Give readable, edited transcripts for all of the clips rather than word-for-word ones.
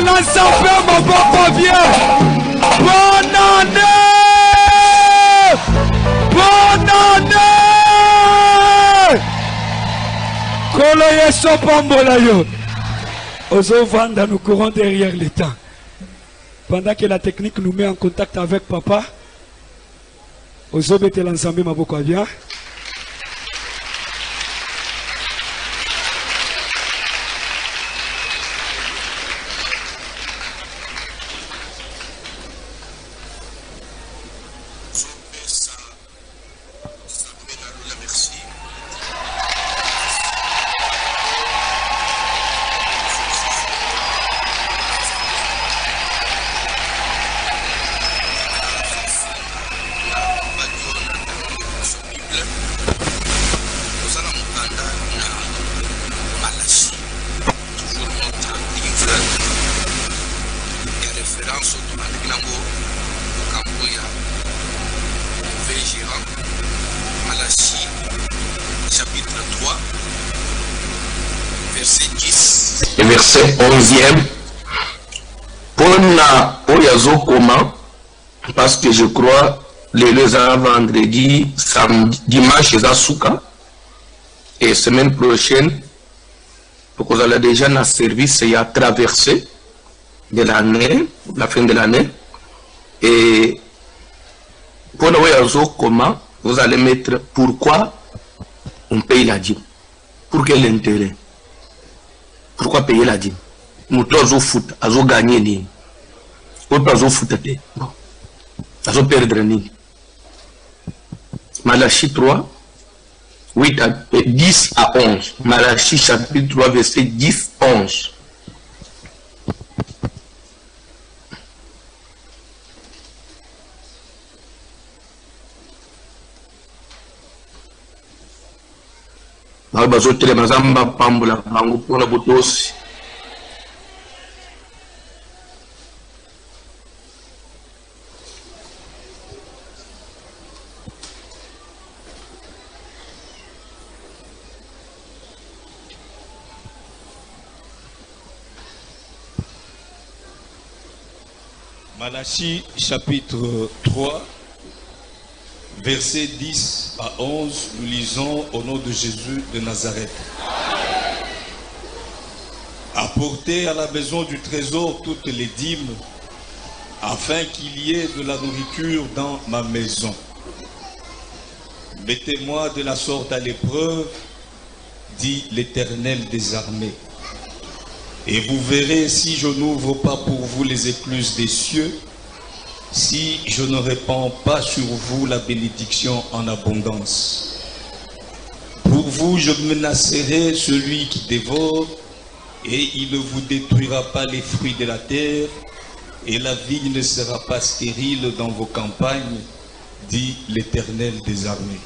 lance un peu mon papa, viens. Bonne année. Bonne année. Kolo yeso pambola yo. Ozo vanda, nous courons derrière les temps. Pendant que la technique nous met en contact avec papa, Ozo bete l'ensemble maboko bien. Verset 11e. Pona oyazo koma, parce que je crois les vendredi, samedi, dimanche à Souka et semaine prochaine, pour que vous allez déjà dans le service et à traverser de l'année, la fin de l'année. Et pona oyazo koma, vous allez mettre pourquoi on paye la dîme. Pour quel intérêt? Pourquoi payer la dîme? Nous tous foot, azo gagner ni. Autre azo foot te. Bon. Azo perdre ni. Malachie 3, 10 à 11. Malachie chapitre 3, verset 10, 11. Bazotele mazamba pambula bangu pona botosi. Malachie chapitre 3, versets 10 à 11, nous lisons au nom de Jésus de Nazareth. Apportez à la maison du trésor toutes les dîmes, afin qu'il y ait de la nourriture dans ma maison. Mettez-moi de la sorte à l'épreuve, dit l'Éternel des armées. Et vous verrez si je n'ouvre pas pour vous les écluses des cieux, si je ne répands pas sur vous la bénédiction en abondance. Pour vous, je menacerai celui qui dévore, et il ne vous détruira pas les fruits de la terre, et la vigne ne sera pas stérile dans vos campagnes, dit l'Éternel des armées.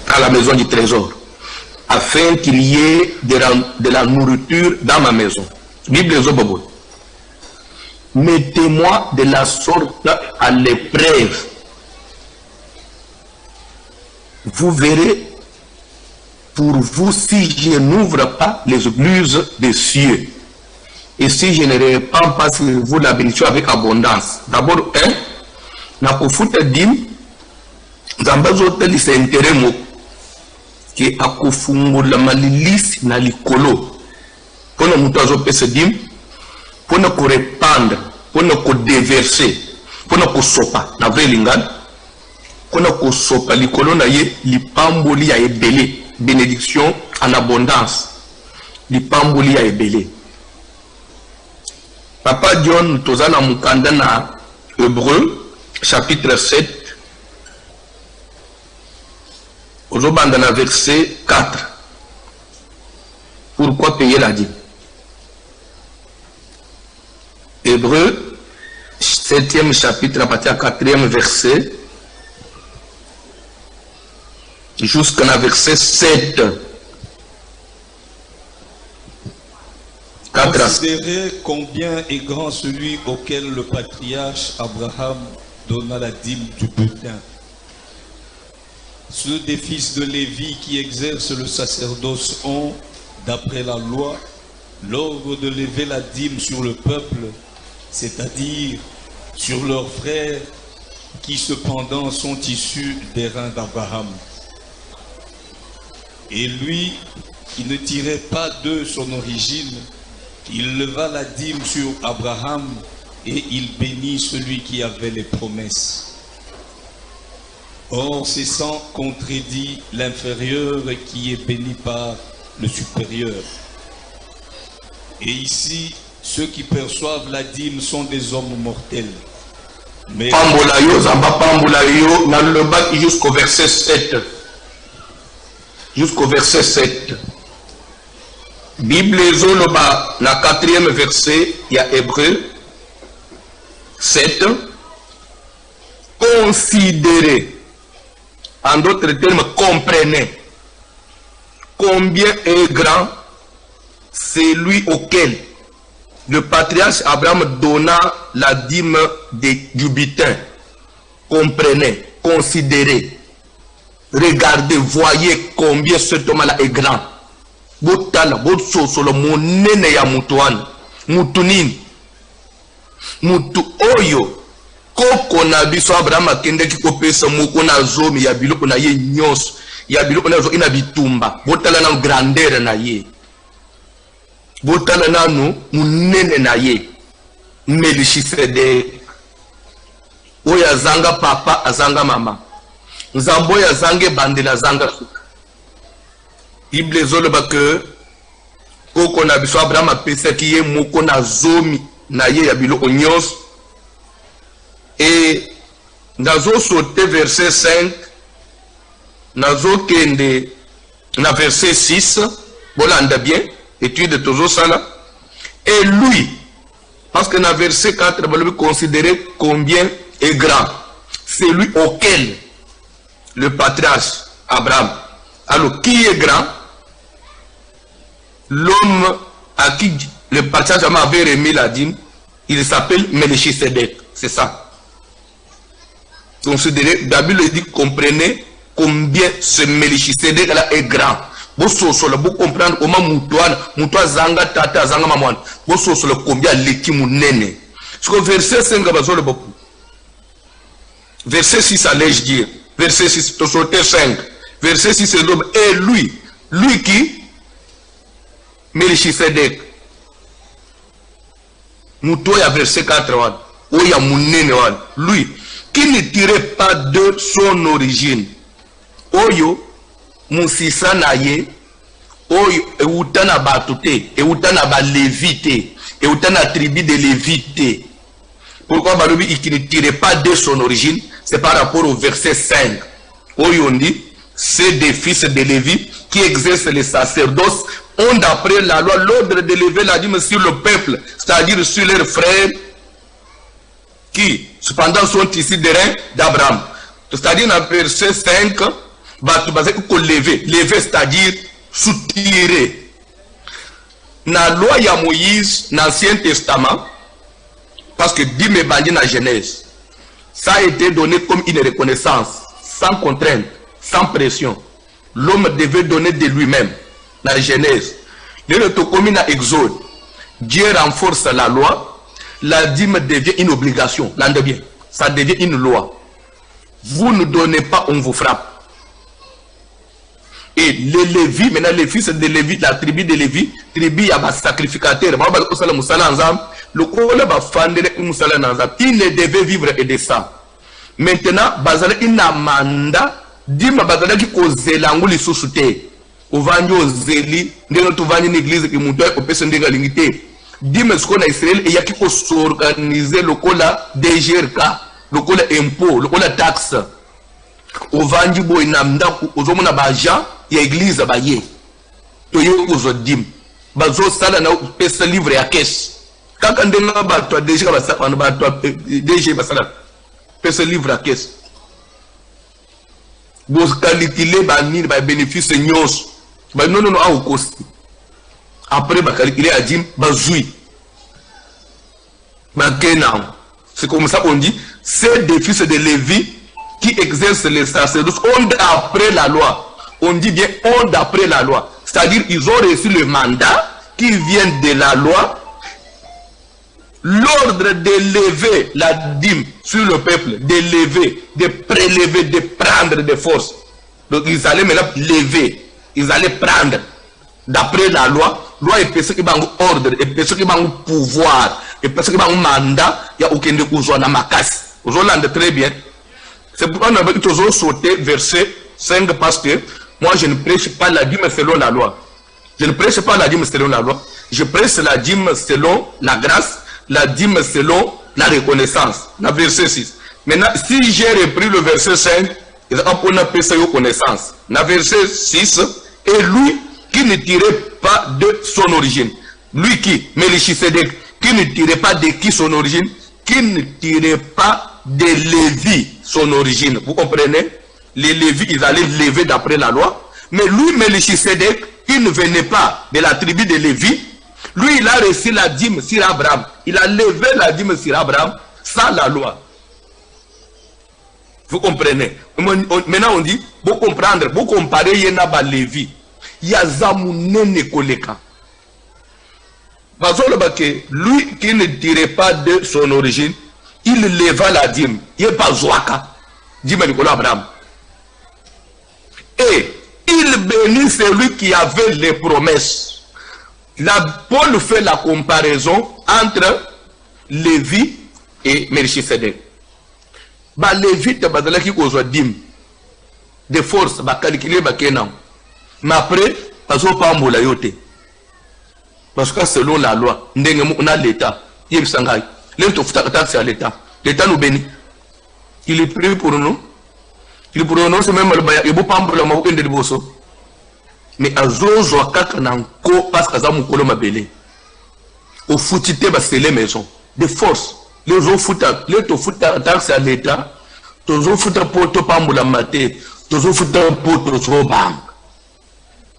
À la maison du trésor, afin qu'il y ait de la nourriture dans ma maison. Bible Zobobo. Mettez-moi de la sorte à l'épreuve. Vous verrez pour vous si je n'ouvre pas les écluses des cieux. Et si je ne répands pas sur vous la bénédiction avec abondance. D'abord, na kofuta dim, zambazote c'est intérêt mo. Qui a kofungula malilisi na likolo pona mutu azopesa dim pona ko répandre pona ko déverser pona ko sopa na velingana pona ko sopa likolo na ye lipamboli ya ebele bénédiction en abondance lipamboli ya ebele Papa Dion tozana mukanda na Hébreu chapitre 7 ozobanda na verset 4. Pourquoi payer la dîme? Hébreu 7e chapitre à partir du 4e verset jusqu'à verset 7. Considérez combien est grand celui auquel le patriarche Abraham donna la dîme du butin. Ceux des fils de Lévi qui exercent le sacerdoce ont, d'après la loi, l'ordre de lever la dîme sur le peuple, c'est-à-dire sur leurs frères qui cependant sont issus des reins d'Abraham. Et lui, qui ne tirait pas d'eux son origine, il leva la dîme sur Abraham et il bénit celui qui avait les promesses. Or, c'est sans contredit l'inférieur qui est béni par le supérieur. Et ici, ceux qui perçoivent la dîme sont des hommes mortels. Mais jusqu'au verset 7. Jusqu'au verset 7. Bible zoloba na 4e verset, il y a Hébreu 7. Considérez, en d'autres termes, comprenez combien est grand celui auquel le patriarche Abraham donna la dîme du butin. Comprenez, considérez, regardez, voyez combien cet homme-là est grand. Botala, botsosolo, monene ya mutuana, mutunini, mutu oyo, koko na biso Abraham akende kikopesa moko na zomi ya biloko na ye nyonso, ya biloko na zo ina bitumba, botala na grandeur na ye. Botala nanu munene na ye. Melchisedek. Oyo azanga papa, azanga mama. Nzambo ya zange bandela zanga suka. Bible zoloba que koko na biso Abraham apesa ki ye moko na zomi na ye ya biloko nyonso. Et nazo sauter verset 5, nazo kende na verset 6, bolanda bien, étude toujours ça là. Et lui, parce que dans verset 4, on va considérer combien est grand celui auquel le patriarche Abraham. Alors, qui est grand? L'homme à qui le patriarche Abraham avait remis la dîme, il s'appelle Melchisedek. C'est ça. Considérez, la Bible dit, comprenez combien ce Melchisedek là est grand. Vous comprendre comment Moutoua Zanga Tata Zanga Mamouane. Vous savez combien l'équipe nene. Parce que verset 5, verset 6 allais-je dire. Verset 6, 5. Verset 6, c'est l'homme. Et lui qui Melchisedek. Moutoua verset 4. Oya Mounene. Lui qui ne tirait pas de son origine. Oyo. Musisa na ye, oyo eutana batute, eutana ba lévite, eutana tribu de lévite. Pourquoi Barubi il ne tirait pas de son origine? C'est par rapport au verset 5. Oyo on dit, c'est des fils de Lévi qui exercent les sacerdoces, ont d'après la loi l'ordre de lever la dîme sur le peuple, c'est-à-dire sur leurs frères, qui cependant sont ici des reins d'Abraham. C'est-à-dire dans le verset 5, lever, c'est-à-dire soutirer. Na loi ya Moïse, dans l'Ancien Testament, parce que dîme bandit dans la Genèse, ça a été donné comme une reconnaissance, sans contrainte, sans pression. L'homme devait donner de lui-même, dans la Genèse. Le commis dans Exode, Dieu renforce la loi, la dîme devient une obligation, bien, ça devient une loi. Vous ne donnez pas, on vous frappe. Et les Lévis, maintenant les fils de Lévi, la tribu de Lévi, tribu il y a des sacrificateurs. Il ne devait vivre et de ça. Maintenant, bazala ina manda, dima bazala ki ozelangu li susute. Ovanyo ozeli, ndeno tuvanye l'église ki mutoy opese ndenga lingite. dîme ce qu'on a Israël et il y a qui faut s'organiser le cola DGRK le cola impôt le cola taxe au vandi boy namda ozomona baja ya église baye to yo uzo dîme bazo sala na pesa livre ya cash kaka ndenga bato DG basala bato DG basala pesa livre ya cash vous calculez ba nini ba bénéfice nyos ba non au cost après ba calculer à dîme bazui ba kenan c'est comme ça qu'on dit c'est des fils de Lévi qui exercent les sacerdoces on d'après la loi on dit bien on d'après la loi c'est-à-dire ils ont reçu le mandat qui vient de la loi l'ordre d'élever la dîme sur le peuple, d'élever, de prélever, de prendre de force. Donc ils allaient maintenant lever, ils allaient prendre. D'après la loi est personne qui va en ordre, et personne qui va en pouvoir, et personne qui va en mandat, il n'y a aucun de vous en amakas. Vous en avez très bien. C'est pourquoi nous avons toujours sauté verset 5 parce que moi je ne prêche pas la dîme selon la loi. Je ne prêche pas la dîme selon la loi. Je prêche la dîme selon la grâce. La dîme selon la reconnaissance. La verset 6. Maintenant, si j'ai repris le verset 5, on appelle ça connaissance. La verset 6, et lui qui ne tirait pas de son origine. Lui qui, Melchisedec, qui ne tirait pas de qui son origine, qui ne tirait pas de Lévi son origine. Vous comprenez? Les Lévis, ils allaient lever d'après la loi. Mais lui, Melchisedec, qui ne venait pas de la tribu de Lévi, lui, il a reçu la dîme sur Abraham. Il a levé la dîme sur Abraham sans la loi. Vous comprenez? Maintenant, on dit, pour comprendre, pour comparer, il y a Lévi. Il y a Zamounene Koleka. Lui qui ne dirait pas de son origine, il leva la dîme. Il n'est pas Zouaka. Dîme Nicolas Abraham. Et il bénit celui qui avait les promesses. Paul fait la comparaison entre Lévi et Melchisedec. Lévi te bazala qui cause dim de force ba calculer ba kenan. Mais après bazo pa mbola yote. Parce que selon la loi, ndenge on a l'état, il sangai. L'État futa taxe à l'état. L'état nous bénit. Il est prêt pour nous. Il pour nous c'est même le baya, il beau pa mbola ma okende liboso. Mais azozo akaka nanko parce que ça mukolo mabele au foutité ba c'est les maisons de force les autres fouta les to fouta taxe à l'état tozo fouta poto pambula maté tozo fouta poto so bank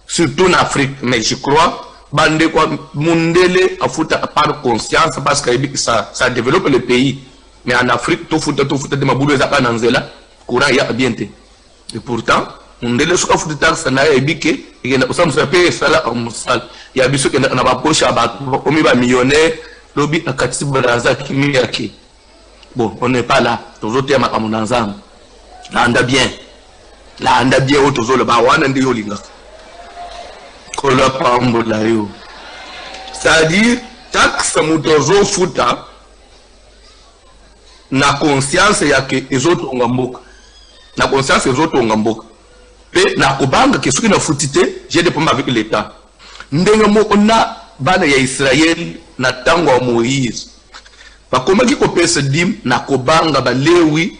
surtout en Afrique mais je crois bande quoi mundele a fouta par conscience parce que ça développe le pays mais en Afrique to fouta de mabulu za kananzela courant ya bienté et pourtant ndele suka futi taxa na ebike igenda usamsa pe sala musal ya biso kenda na baposha ba omi ba millionnaire lobi akati braza kimi yake bon on n'est pas là toujours tema kamunanzam la anda bien o toujours le ba wana ndi yolinga kola pambo la yo c'est-à-dire taxa mutozo futa na conscience yake ezoto ngamboka na conscience ezoto ngamboka na kubanga kesuki na futite j'ai des problèmes avec l'état ndenga mo ona bana ya Israël na tango wa Moïse bakomaki ko pesa dim na kubanga balewi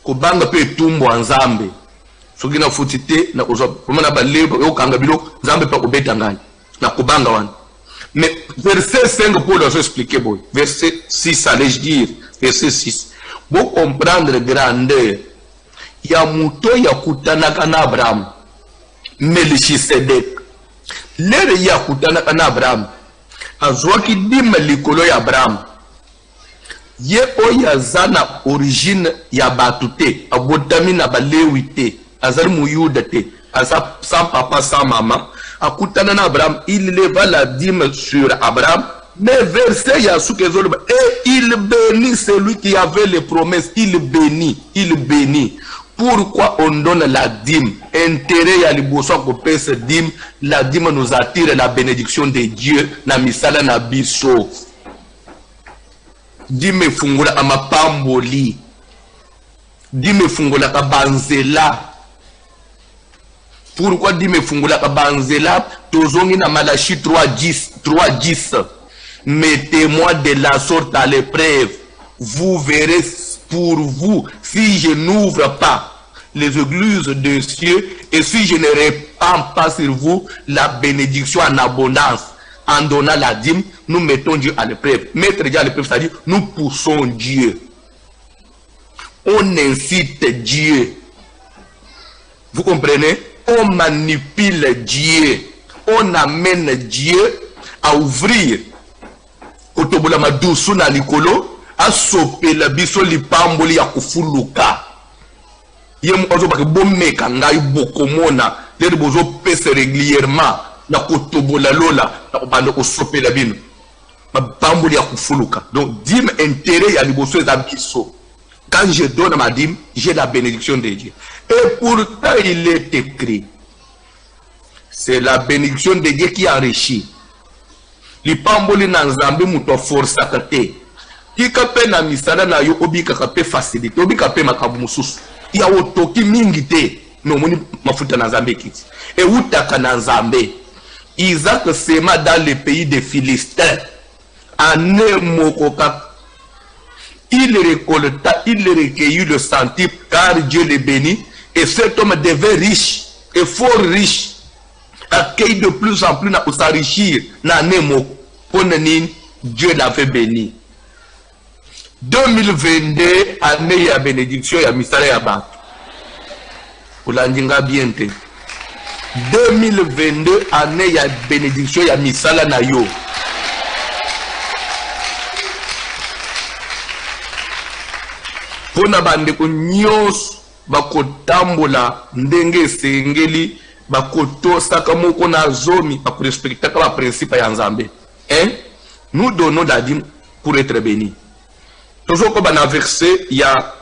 kubanga pe tumbo nzambe soki na futite na kozo pomana balewi okanga biloko nzambe pa kubeta ngani na kubanga wana mais verset 5 pour leur expliquer boy verset 6 allez dire verset 6 pour comprendre grandeur ya muto ya kutanaka na Abraham Melchisedec lere ya kutanaka na Abraham azwaki dima likolo ya Abraham ye oya zana origine ya batute abotami na balewi te azali muyuda te asa sans papa sans maman akutana na Abraham il leva la dîme sur Abraham mais verset ya sukezolo et il bénit celui qui avait les promesses il bénit. Pourquoi on donne la dîme? Intérêt à liboso ko pesa dîme, la dîme nous attire la bénédiction de Dieu na misala na biso. Dîme fungula amapamboli. Dîme fungula ka banzela. Pourquoi dîme fungula ka banzela? Tozongi na Malachi 3:10. Mettez-moi de la sorte à l'épreuve. Vous verrez pour vous si je n'ouvre pas les églises des cieux et si je ne répands pas sur vous la bénédiction en abondance. En donnant la dîme, nous mettons Dieu à l'épreuve. Mettre Dieu à l'épreuve, c'est-à-dire nous poussons Dieu. On incite Dieu. Vous comprenez? On manipule Dieu. On amène Dieu à ouvrir. Kotobola madusu na likolo, a sopela biso lipamboli ya kufuluka. Yem ozo baki bomeka ngai bokomona, lede bozo pese régulièrement na kotobola lola, na kobanda kosopela bino. Mabamboli ya kufuluka. Donc dîme intérêt ya liboso eza biso. Quand je donne ma dîme, j'ai la bénédiction de Dieu. Et pourtant il est écrit, c'est la bénédiction de Dieu qui enrichit. Lipamboli na nzambe muto força kate. Kika pe na misala na yo obika kape facilité, obika pe makabu mususu. Ya otoki mingi te, mais omoni mafuta na nzambe kiti. Et utaka na nzambe. Isaac sema dans le pays des Philistins. Ane mokoka. Il récolta, il recueillit le centuple car Dieu le bénit. Et cet homme devait riche et fort riche. Accueille de plus en plus na s'enrichir na nemo ponenin Dieu l'avait béni. 2022 année ya bénédiction ya misala ya ba. Ulandinga bien te. 2022 année ya bénédiction ya misala na yo. Pona bande ko nyos bakotambola ndenge sengeli bakoto saka moko na zomi bakorespecta ka principe ya nzambe. Nous donnons la dîme pour être bénis. Toujours comme dans un verset, il y a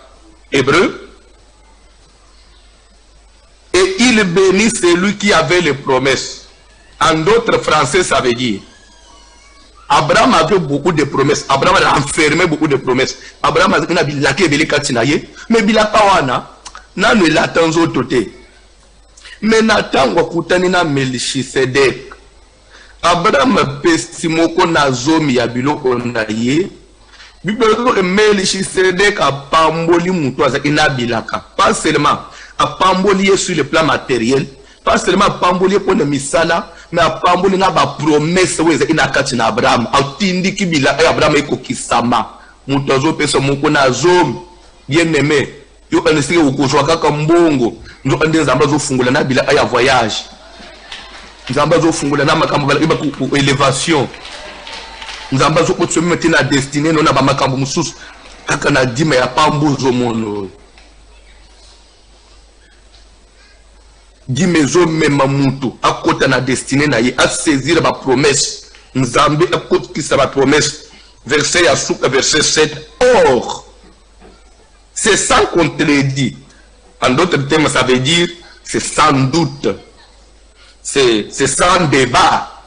Hébreu. Et il bénit celui qui avait les promesses. En d'autres français, ça veut dire Abraham avait beaucoup de promesses. Abraham a enfermé beaucoup de promesses. Abraham a dit bilaka belika tinaye, mais bilaka wana na ne l'attends toté. Mais Nathan wakutani na Melchisedek. Abraham pesi moko na zomi ya biloko na ye. Bible Melchisedek a pamboli muto azaki na bilaka. Pas seulement a pamboli sur le plan matériel, pas seulement a pamboli pour le misala, mais a pamboli na ba promesse weze ina kati na Abraham. Atindi ki bilaka Abraham eko kisama. Muto azo pesa moko na zomi. Bien aimé, yo anesike ukuzwa kaka mbongo. Nous avons fungula na bila aya voyage. Nous avons fungula na makambo bala iba ku élévation. Nous avons ko mettre na destinée non na ba makambo mususu kaka na dima ya pambuzo mono. Dimezo mema mutu akota na destinée na ye a saisir ba promesse. Nzambe akota ki sa ba promesse. Verset ya suka verset 7. Or c'est sans contredit. En d'autres termes, ça veut dire, c'est sans doute, c'est sans débat.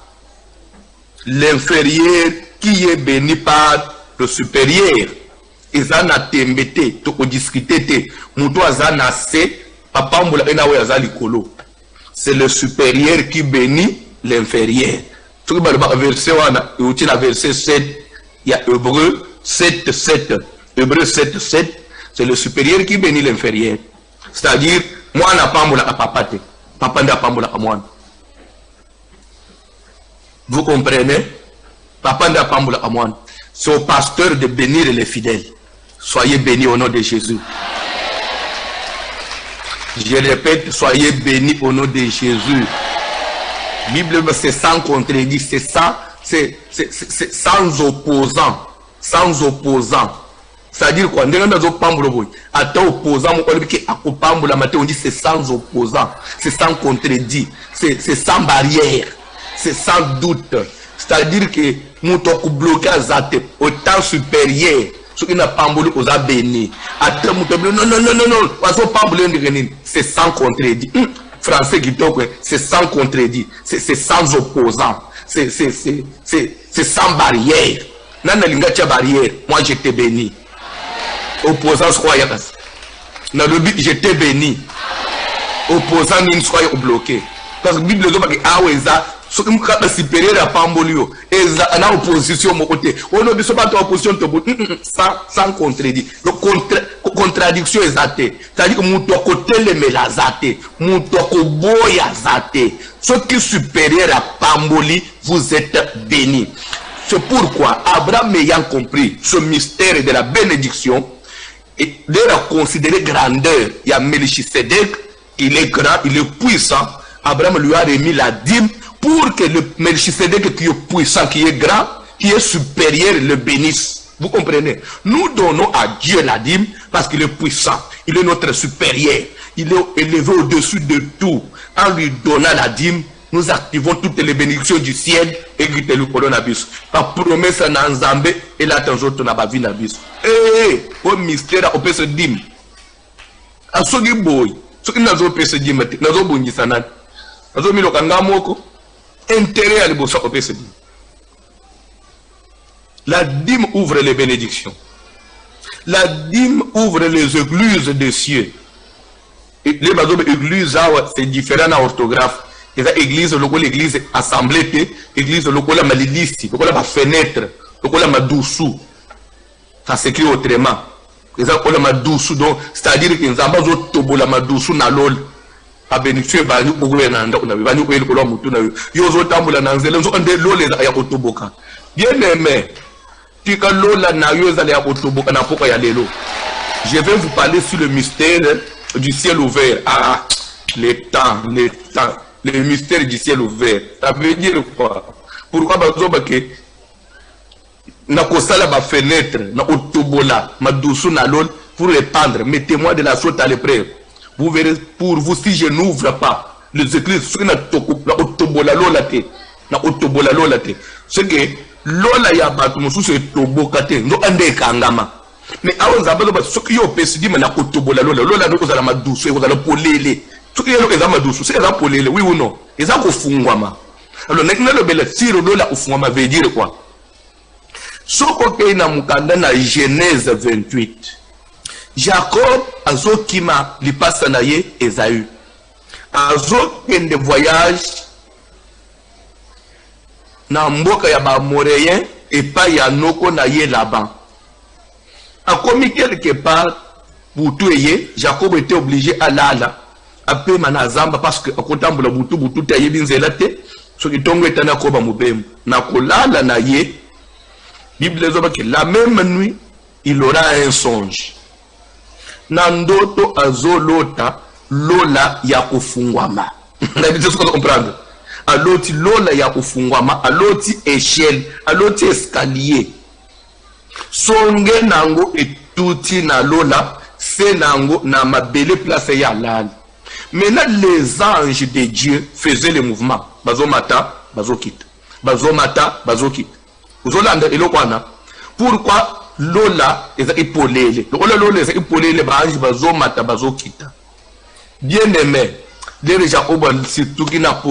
L'inférieur qui est béni par le supérieur. Ils en ont tembêté, tout discuté, moutou azana se, papa mboula enawe azali kolo. C'est le supérieur qui bénit l'inférieur. Tout le verset wana, il y a verset 7, il y a Hébreu 7, 7. Hébreu 7, 7, c'est le supérieur qui bénit l'inférieur. C'est-à-dire, moi, je n'ai pas papa, papa n'a pas moi. Vous comprenez? Papa n'a pas moi. C'est au pasteur de bénir les fidèles. Soyez bénis au nom de Jésus. Je répète, soyez bénis au nom de Jésus. Bible, c'est sans contredit, c'est ça, c'est sans opposant. Sans opposant. C'est-à-dire quoi? Attends opposant, on dit c'est sans opposant, c'est sans contredit, c'est sans barrière, c'est sans doute. C'est-à-dire que nous avons bloqué au temps supérieur, ce qui n'a pas aux béni. Attends, non, c'est sans contredit. Français qui c'est sans contredit, c'est sans opposant, c'est sans barrière. Barrière, moi je t'ai béni. Opposant soit dans le but j'étais béni. Opposant ne soit bloqué. Parce que la Bible dit ah ouais ça so mukata supérieur à Pambolio et en opposition mon côté on ne peut pas en opposition sans contredire le contradiction est athée c'est-à-dire que muto côté les melazate muto ko boya zate ce qui est supérieur à Pamboli vous êtes bénis. C'est pourquoi Abraham ayant compris ce mystère de la bénédiction et leur a considéré grandeur. Il y a Melchisedec, il est grand, il est puissant. Abraham lui a remis la dîme pour que le Melchisedec qui est puissant, qui est grand, qui est supérieur, le bénisse. Vous comprenez? Nous donnons à Dieu la dîme parce qu'il est puissant. Il est notre supérieur. Il est élevé au-dessus de tout. En lui donnant la dîme, nous activons toutes les bénédictions du ciel et qui te le coronavirus. Par promesse en Nzambe et la tanjoto na bavi nabis. Au mystère, on peut se dire. A ce qui boy, ce qui n'a pas se dire, n'a pas bondi sanad. N'a pas mis le kangamoko. Intérêt à l'ebosa, on peut se dire. La dîme ouvre les bénédictions. La dîme ouvre les églises des cieux. Et les églises, c'est différent en orthographe. L'église, l'église assemblée, l'église, la malilisti, la fenêtre, la doucou. Ça s'écrit autrement. La doucou, c'est-à-dire que nous avons la doucou na lol. A bénéficier ba ñu ko nanda ko na ba ñu ko el ko lo mutu na yo zo tambula na nzela zo ande lole ya kotoboka. Bien aimé, tika lola na yo za ya kotoboka na poko ya lelo. Je vais vous parler sur le mystère du ciel ouvert. Ah, les temps. Le mystère du ciel ouvert. Ça veut dire quoi? Pourquoi bazobake na kosala ba fenêtre na otobola ma doucou na lol pour répandre. Mettez-moi de la sorte à l'épreuve. Vous verrez pour vous si je n'ouvre pas les églises sur na otobola lola te na otobola lola te. C'est que lola ya batu musu se toboka te ndo ande kangama. Mais avant ça bazo ba soki yo pesidi na otobola lola no kozala ma doucou e kozala polele. Ce qui est là, c'est là pour les oui ou non. Et ça, alors, le bel tiro de la oufouama veut dire quoi? Ce qu'on a mukanda na Genèse 28. Jacob, azo kima li passe na ye Esaü. Azo kende voyage na mboka ya ba Moréen et pas ya noko na ye là-bas. A commis quelque part pour tout ye, Jacob était obligé à l'ala. Après manazamba parce que akotambula butu ta yebinzela te so kitongo etana ko ba mubemu na kolala na ye Bible zoba que la même nuit il aura un songe na ndoto azolota lola ya kufungwama. Na bitu so comprendre aloti lola ya kufungwama aloti échelle aloti escalier songe nango etuti na lola se nango na mabele place ya lala. Maintenant, les anges de Dieu faisaient le mouvement. Bazomata, bazokit. Bazomata, bazokit. Uzolanda elokwana. Pourquoi lola est épolé? Lola est épolé, les bazomata, bazokita. Bien aimé, les Jacob, surtout qui n'a pas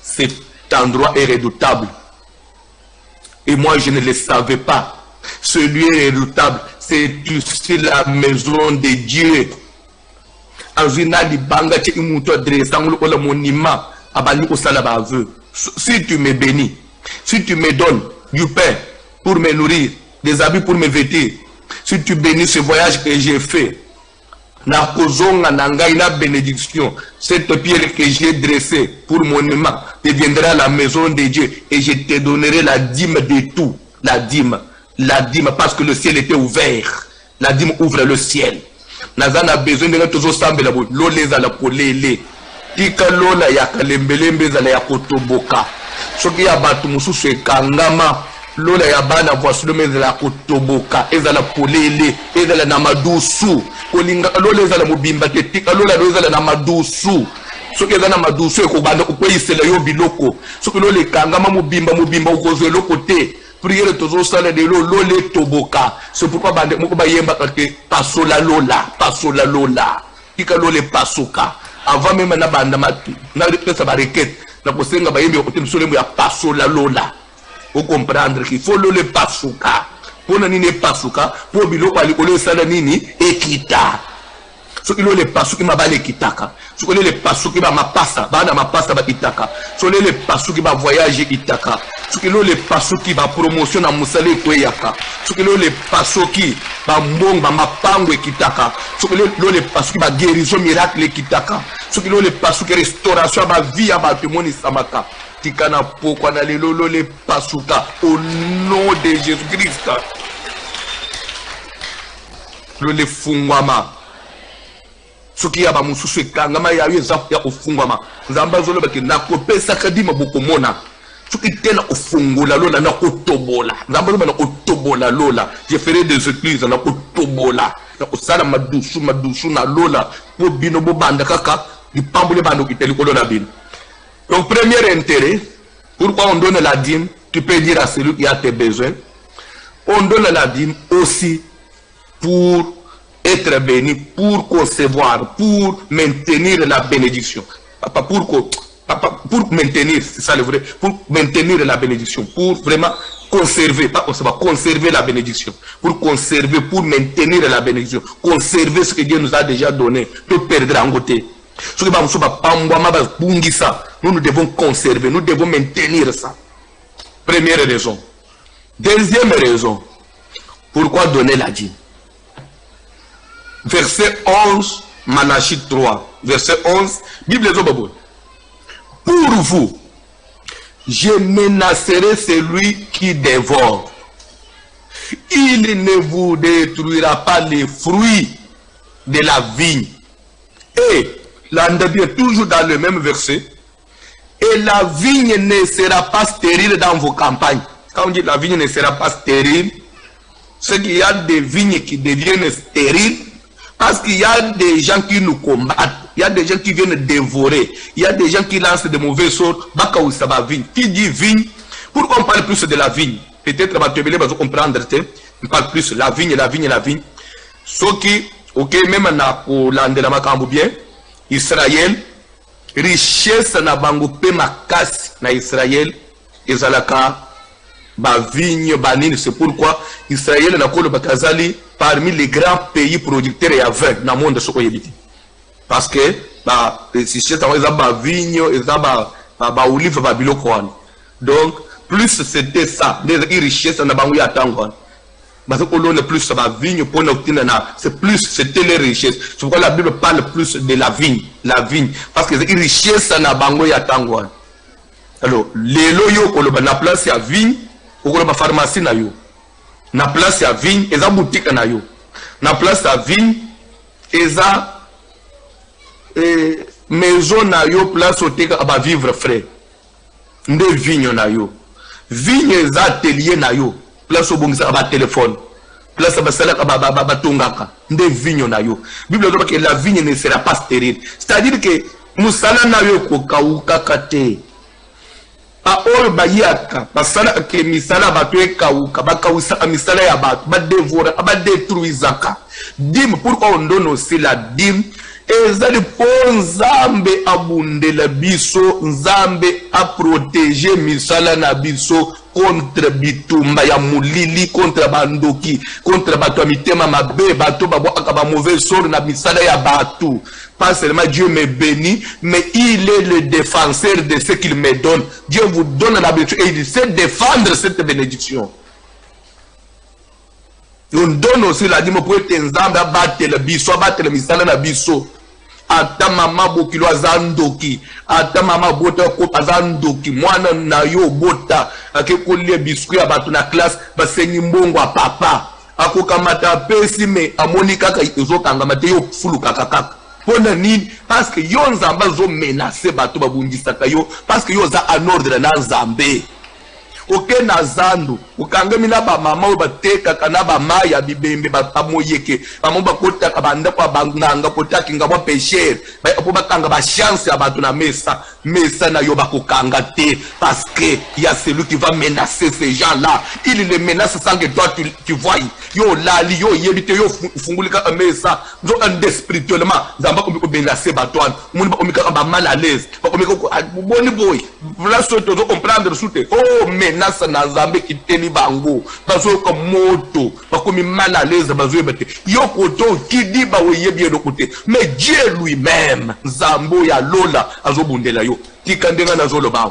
cet endroit est redoutable. Et moi, je ne le savais pas. Celui est redoutable. C'est la maison de Dieu. Si tu me bénis, si tu me donnes du pain pour me nourrir, des habits pour me vêtir, si tu bénis ce voyage que j'ai fait, na kozonga nanga ina bénédiction, cette pierre que j'ai dressée pour mon aimant deviendra la maison de Dieu et je te donnerai la dîme de tout, la dîme, parce que le ciel était ouvert, la dîme ouvre le ciel. Nazana besoin de toujours sambela bo lole za la polele tika lola ya kalembelembe za la ya kotoboka soki ya batu mususu ekangama lola ya bana voici le meze la kotoboka ezala polele ezala na madusu kolinga lola ezala mobimba te tika lola ezala na madusu soki ezala na madusu ekobanda kokweyisela yo biloko soki lola ekangama mobimba ukozwe loko te. Prière toujours ça de lole toboka. C'est pourquoi bande moko ba yemba que pasola lola. Tika lole pasoka. Avant même na banda matu. Na repesa ba requête. Na kosenga ba yemba kote msolemo ya pasola lola. Vous comprendre qu'il faut lole pasoka. Pona nini pasoka? Po biloko alikolo sala nini ekita. soki lo le pasuki mabale kitaka soki lo le pasuki ba mapasa bana mapasa ba kitaka soki lo le pasuki ba voyage itaka soki lo le pasuki ba promotion na musale kweyaka soki lo le pasuki ba mbong ba mapango kitaka soki lo le pasuki ba guérison miracle kitaka soki lo le pasuki restauration ba vie ba temoni samaka tikana pokwa na lelo lo le pasuka au nom de Jésus-Christ lo le fungwama soki ya ba mususu ekangama ya yo eza ya ofungwama nzamba zoloba ke nakopesa kadima bokomona soki tena ofungola lola na kotobola nzamba zoloba na kotobola lola je ferai des églises na kotobola na kosala madusu na lola po bino bobanda kaka lipambule bando kiteli kolona bino. Donc premier intérêt, pourquoi on donne la dîme, tu peux dire à celui qui a tes besoins, on donne la dîme aussi pour être béni, pour concevoir, pour maintenir la bénédiction. Papa, pour maintenir, c'est ça le vrai, pour maintenir la bénédiction, pour vraiment conserver, pas concevoir, conserver la bénédiction, pour conserver, pour maintenir la bénédiction, conserver ce que Dieu nous a déjà donné, peut perdre en côté. Nous devons conserver, nous devons maintenir ça. Première raison. Deuxième raison, pourquoi donner la dîme? Verset 11, Malachie 3, verset 11, Bible est au pour vous, je menacerai celui qui dévore. Il ne vous détruira pas les fruits de la vigne. Et, là, on est toujours dans le même verset, et la vigne ne sera pas stérile dans vos campagnes. Quand on dit la vigne ne sera pas stérile, c'est qu'il y a des vignes qui deviennent stériles, parce qu'il y a des gens qui nous combattent, il y a des gens qui viennent dévorer, il y a des gens qui lancent de mauvais sorts. Qui dit vigne? Pourquoi on parle plus de la vigne? Peut-être que vous allez comprendre, on parle plus de la vigne, la vigne, la vigne. Ce qui, ok, même pour l'Andela bien, Israël, richesse na bango pe makasi na Israël, ezalaka ba vigne banine. C'est pourquoi Israël na kolo bakazali parmi les grands pays producteurs et aveugles dans le monde soko yebiti. Parce que ba richesse na ba vigne, ezaba ba olive ba biloko wana. Donc plus c'était ça, des richesses na bango ya tango. Parce que l'on est plus sur la vigne pour n'obtenir c'est plus c'était les richesses. C'est pourquoi la Bible parle plus de la vigne, parce que les richesses na bango ya tango. Alors les loyo ko na place ya vigne, ko ba pharmacie na yo. Na place ya vigne, eza boutique na yo. Na place ya vigne, eza maison na yo, place au teka ba vivre frais. Nde vigne na yo. Vigne eza atelier na yo. Place au bongisa ba téléphone, place à basalaka ba tongaka nde vigne na yo. Bible dit que la vigne ne sera pas stérile, c'est-à-dire que musala na yo ko kauka kate a ol bayaka basala ke misala ba to kauka ba kausa misala ya ba dévorer ba détruisaka. Dîme, pourquoi on donne aussi la dîme? Ezali po nzambe abundela biso, nzambe a protéger misala na biso contre bitumba ya mulili, contre bandoki, contre bato mitema mabe, bato babo akaba mauvais sort na misala ya batu. Pas seulement Dieu me bénit, mais il est le défenseur de ce qu'il me donne. Dieu vous donne la bénédiction et il sait défendre cette bénédiction. On donne aussi la dîme pour être nzambe abattre le biso, abattre le misala na biso. Ata mama bokilo azandoki, ata mama bota ko azandoki, mwana na yo bota akekolie biskuit abatu na classe basenyi mbongo a papa akokamata pesi me amoni kaka ezokanga mate yo fulu kaka. Pona nini? Parce que yo nzamba zo menacer bato babundisaka yo, parce que yo za en ordre na nzambe. Ok na zando ukangemina ba mama bateka kana ba maya bibembe ba moyeke ba momba kota ka banda kwa banganga potaki ngaba pécheur ba po bakanga ba chance abatu na mesa na yo bakokanga te, parce que il y a celui qui va menacer ces gens-là. Il les menace sans que toi tu vois. Yo lali yo yebite yo fungulika mesa zo un spirituellement zamba ko menacer batouane mun ba komika ba mal à l'aise ba komika ko boni boy voilà ce que tu comprendre soute. Oh menace na zambe qui teni baponi bango bazo ko moto bakomi mal à l'aise bazo bete yo koto kidi ba oye bien de côté mais Dieu lui-même Zambo ya lola azo bundela yo tikandenga na zolo ba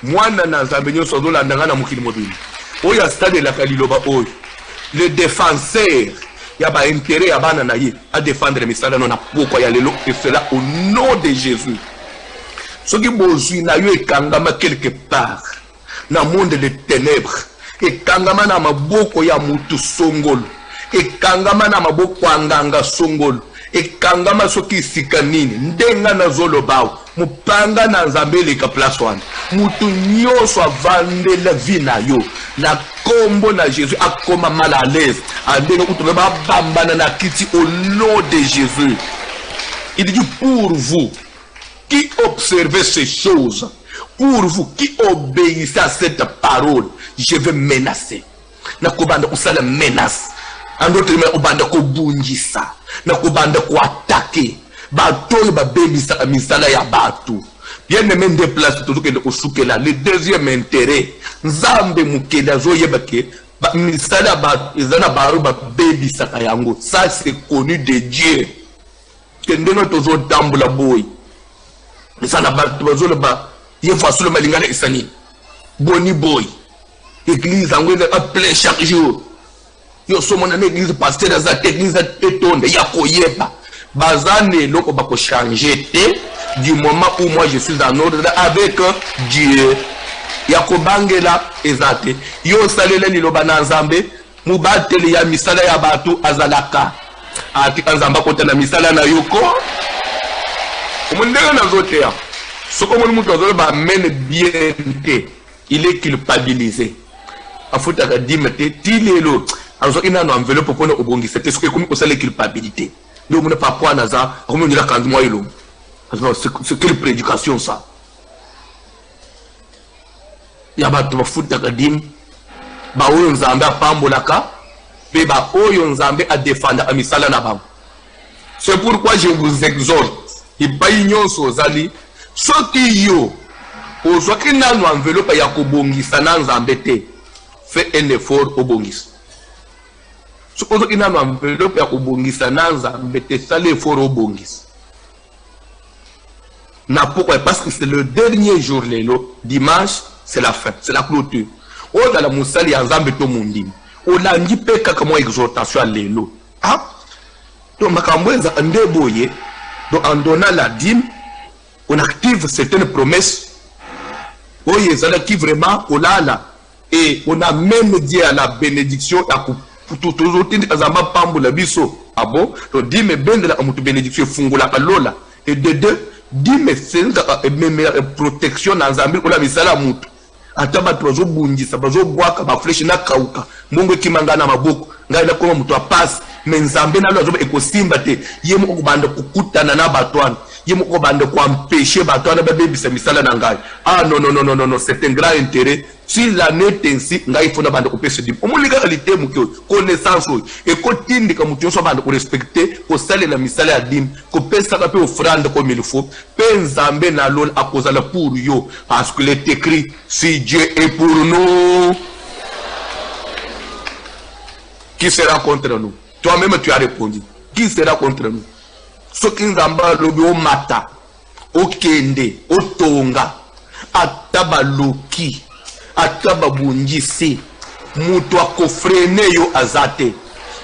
mwana na Nzambe nyo sozo la ndanga na mukili mobili oya stade la kaliloba oyo le défenseur ya ba intérêt ya bana na ye à défendre misala non na poko ya lelo et cela au nom de Jésus. Ce qui bozui na yo ekangama quelque part na monde de ténèbres ekangama na maboko ya mutu songolo ekangama na maboko anganga songolo ekangama soki sika nini ndenga na zolo bawo mupanga na Nzambe leka place wana mutu nyoso avandela vie na yo na kombo na Jésus akoma mal à l'aise andenge kutoba babambana na kiti au nom de Jésus. Il dit pour vous qui observez ces choses, pour vous qui obéissez à cette parole, je vais menacer. Nakobanda kusala menace. En d'autres termes, obanda ko bunjisa. Nakobanda ko attaquer. Bato ba bebisa misala ya batu. Bien aimé déplace toujours que ko soukela. Le deuxième intérêt, Nzambe mukela zo yebake ba misala ba ezana baro ba bebisa kayango. Ça c'est connu de Dieu. Kendeno tozo tambula boy. Ça n'a pas besoin de faire sur le malingana isani. Boni boy. Église en plein chaque jour. Yo sommes en église pasteur dans cette église étonne. Yako yeba. Bazane loko bako changer du moment où moi je suis en ordre avec Dieu. Yako bangela ezate. Yo salela ni lobana Nzambe. Mubateli ya misala ya batu azalaka. Ati Nzamba kota na misala na yoko. Ce que bien, il est culpabilisé. Il faut dire alors il a une enveloppe pour qu'on obongi. C'était ce que comme ça la culpabilité. Donc on n'a pas quoi naza. Comment on dit la quand moi il c'est quelle prédication ça? Il y a pas de foot d'akadim. Ba oyo Nzambe apambolaka. Pe ba oyo Nzambe a défendre amisala na ba. C'est pourquoi je vous exhorte. Il paye nyonso zali. Soki yo ozwaki nanu enveloppe ya kobongisa na Nzambe te, fais un effort obongisa. Soki ozwaki nanu enveloppe ya kobongisa na Nzambe te, sala effort obongisa. Na pourquoi? Parce que c'est le dernier jour lelo, dimanche, c'est la fin, c'est la clôture. Oza la musali ya Nzambe to mundimi. Olandi pe kaka mo exhortation lelo. Ah? Donc makambo eza ndeboye. Donc en donnant la dîme, on active certaines promesses. Oui, ça qui vraiment olala. Et on a même dit à la bénédiction à tout azamba pambola biso. Ah bon? Donc dîme ben de la bénédiction fungula lola. Et de deux, dîme c'est une protection dans Zambie pour la misala mutu. Ataba trozo bunji sabazo boaka ba flesh na kauka. Mungu kimangana maboko. Ngai na koma mutu passe. Mais Nzambe na lo azoba ekosimba te yemo okubanda kukutana na batwana yemo okubanda ko empêcher batwana ba bebisa misala na ngai. Ah non, c'est un grand intérêt. Si la net ainsi ngai fona banda ko pesa dim omulika réalité muke connaissance et ko tindika mutu so banda ko respecter ko salela misala ya dim ko pesa ka pe offrande comme il faut pe Nzambe na lo akozala pour yo parce que est écrit si Dieu est pour nous qui sera contre nous? Toi-même, tu as répondu. Qui sera contre nous? Ce qui nous a lobi au mata, au kende, au tonga, ataba loki, ataba bungisi, mutwa kofrene yo azate.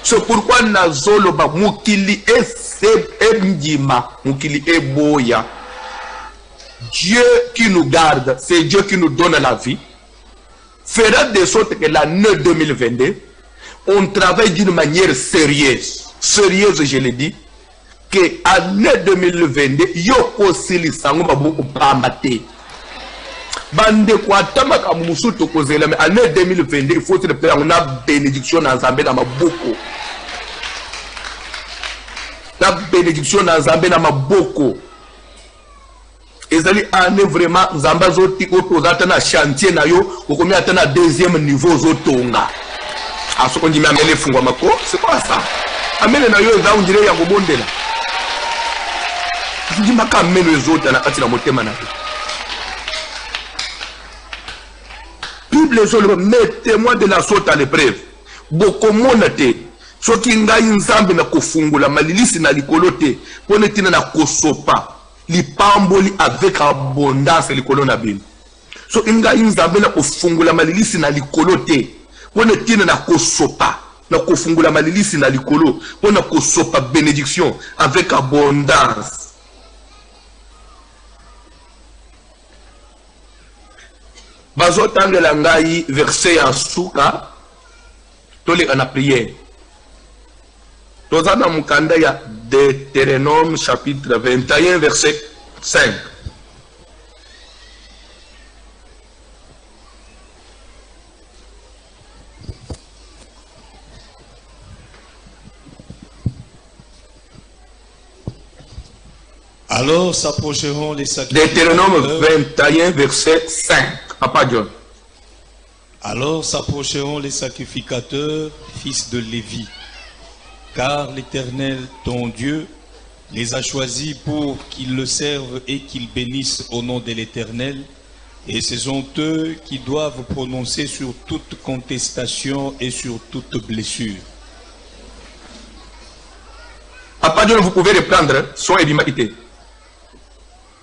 C'est pourquoi nazolo ba mukili mdima, mukili boya. Dieu qui nous garde, c'est Dieu qui nous donne la vie, fera de sorte que l'année 2022, on travaille d'une manière sérieuse, je l'ai dit, que l'année 2022, yoko sili sango babu upambate. Bande kwa tamaka musu tokozela, mais l'année 2022, il faut que on a bénédiction dans Nzambe na maboko. La bénédiction dans Nzambe na maboko. Ezali année vraiment Nzamba zoti okozata na chantier na yo, okomi atana deuxième niveau zotonga. À ce qu'on dit, mais amène fungwa mako, c'est quoi ça? Amène na yo za undire ya gobondela. Je dis maka amène les autres na kati na motema na. Puis Bible mettez-moi de la sorte à l'épreuve. Bokomona te. Soki ngai nzambe na kofungula malilisi na likolo te. Pone tina na kosopa. Lipamboli avec abondance likolo na bino. So ngai nzambe na kofungula malilisi na likolo te. Pone tina na kosopa. Na kofungula malilisi na likolo. Pone kosopa bénédiction avec abondance. Bazotangela ngai verset en souka tole ana prière. Tozana mukanda ya Deutéronome chapitre 21 verset 5. Alors s'approcheront les sacrificateurs. Deutéronome 21 verset 5. Papa John. Alors s'approcheront les sacrificateurs, fils de Lévi, car l'Éternel, ton Dieu, les a choisis pour qu'ils le servent et qu'ils bénissent au nom de l'Éternel. Et ce sont eux qui doivent prononcer sur toute contestation et sur toute blessure. Papa John, vous pouvez reprendre son édimité.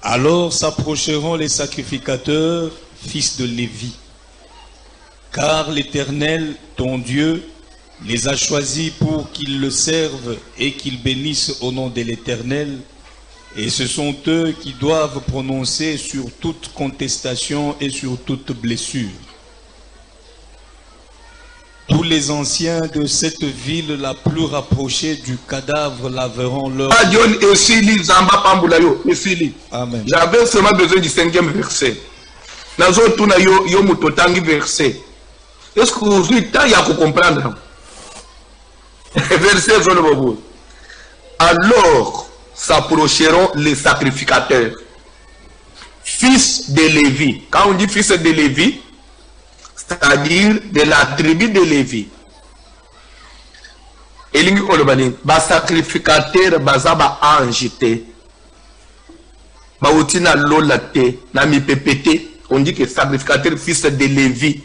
Alors s'approcheront les sacrificateurs, fils de Lévi, car l'Éternel, ton Dieu, les a choisis pour qu'ils le servent et qu'ils bénissent au nom de l'Éternel. Et ce sont eux qui doivent prononcer sur toute contestation et sur toute blessure. Tous les anciens de cette ville la plus rapprochée du cadavre laveront leur... Amen. J'avais seulement besoin du 5e verset. Verset. Est-ce que vous avez le temps de comprendre? Verset. Alors s'approcheront les sacrificateurs, fils de Lévi. Quand on dit fils de Lévi, c'est-à-dire de la tribu de Lévi. Elingi olobani ba sacrificateur bazaba anjité. Ba utina lolate na mi pepete. On dit que sacrificateur fils de Lévi.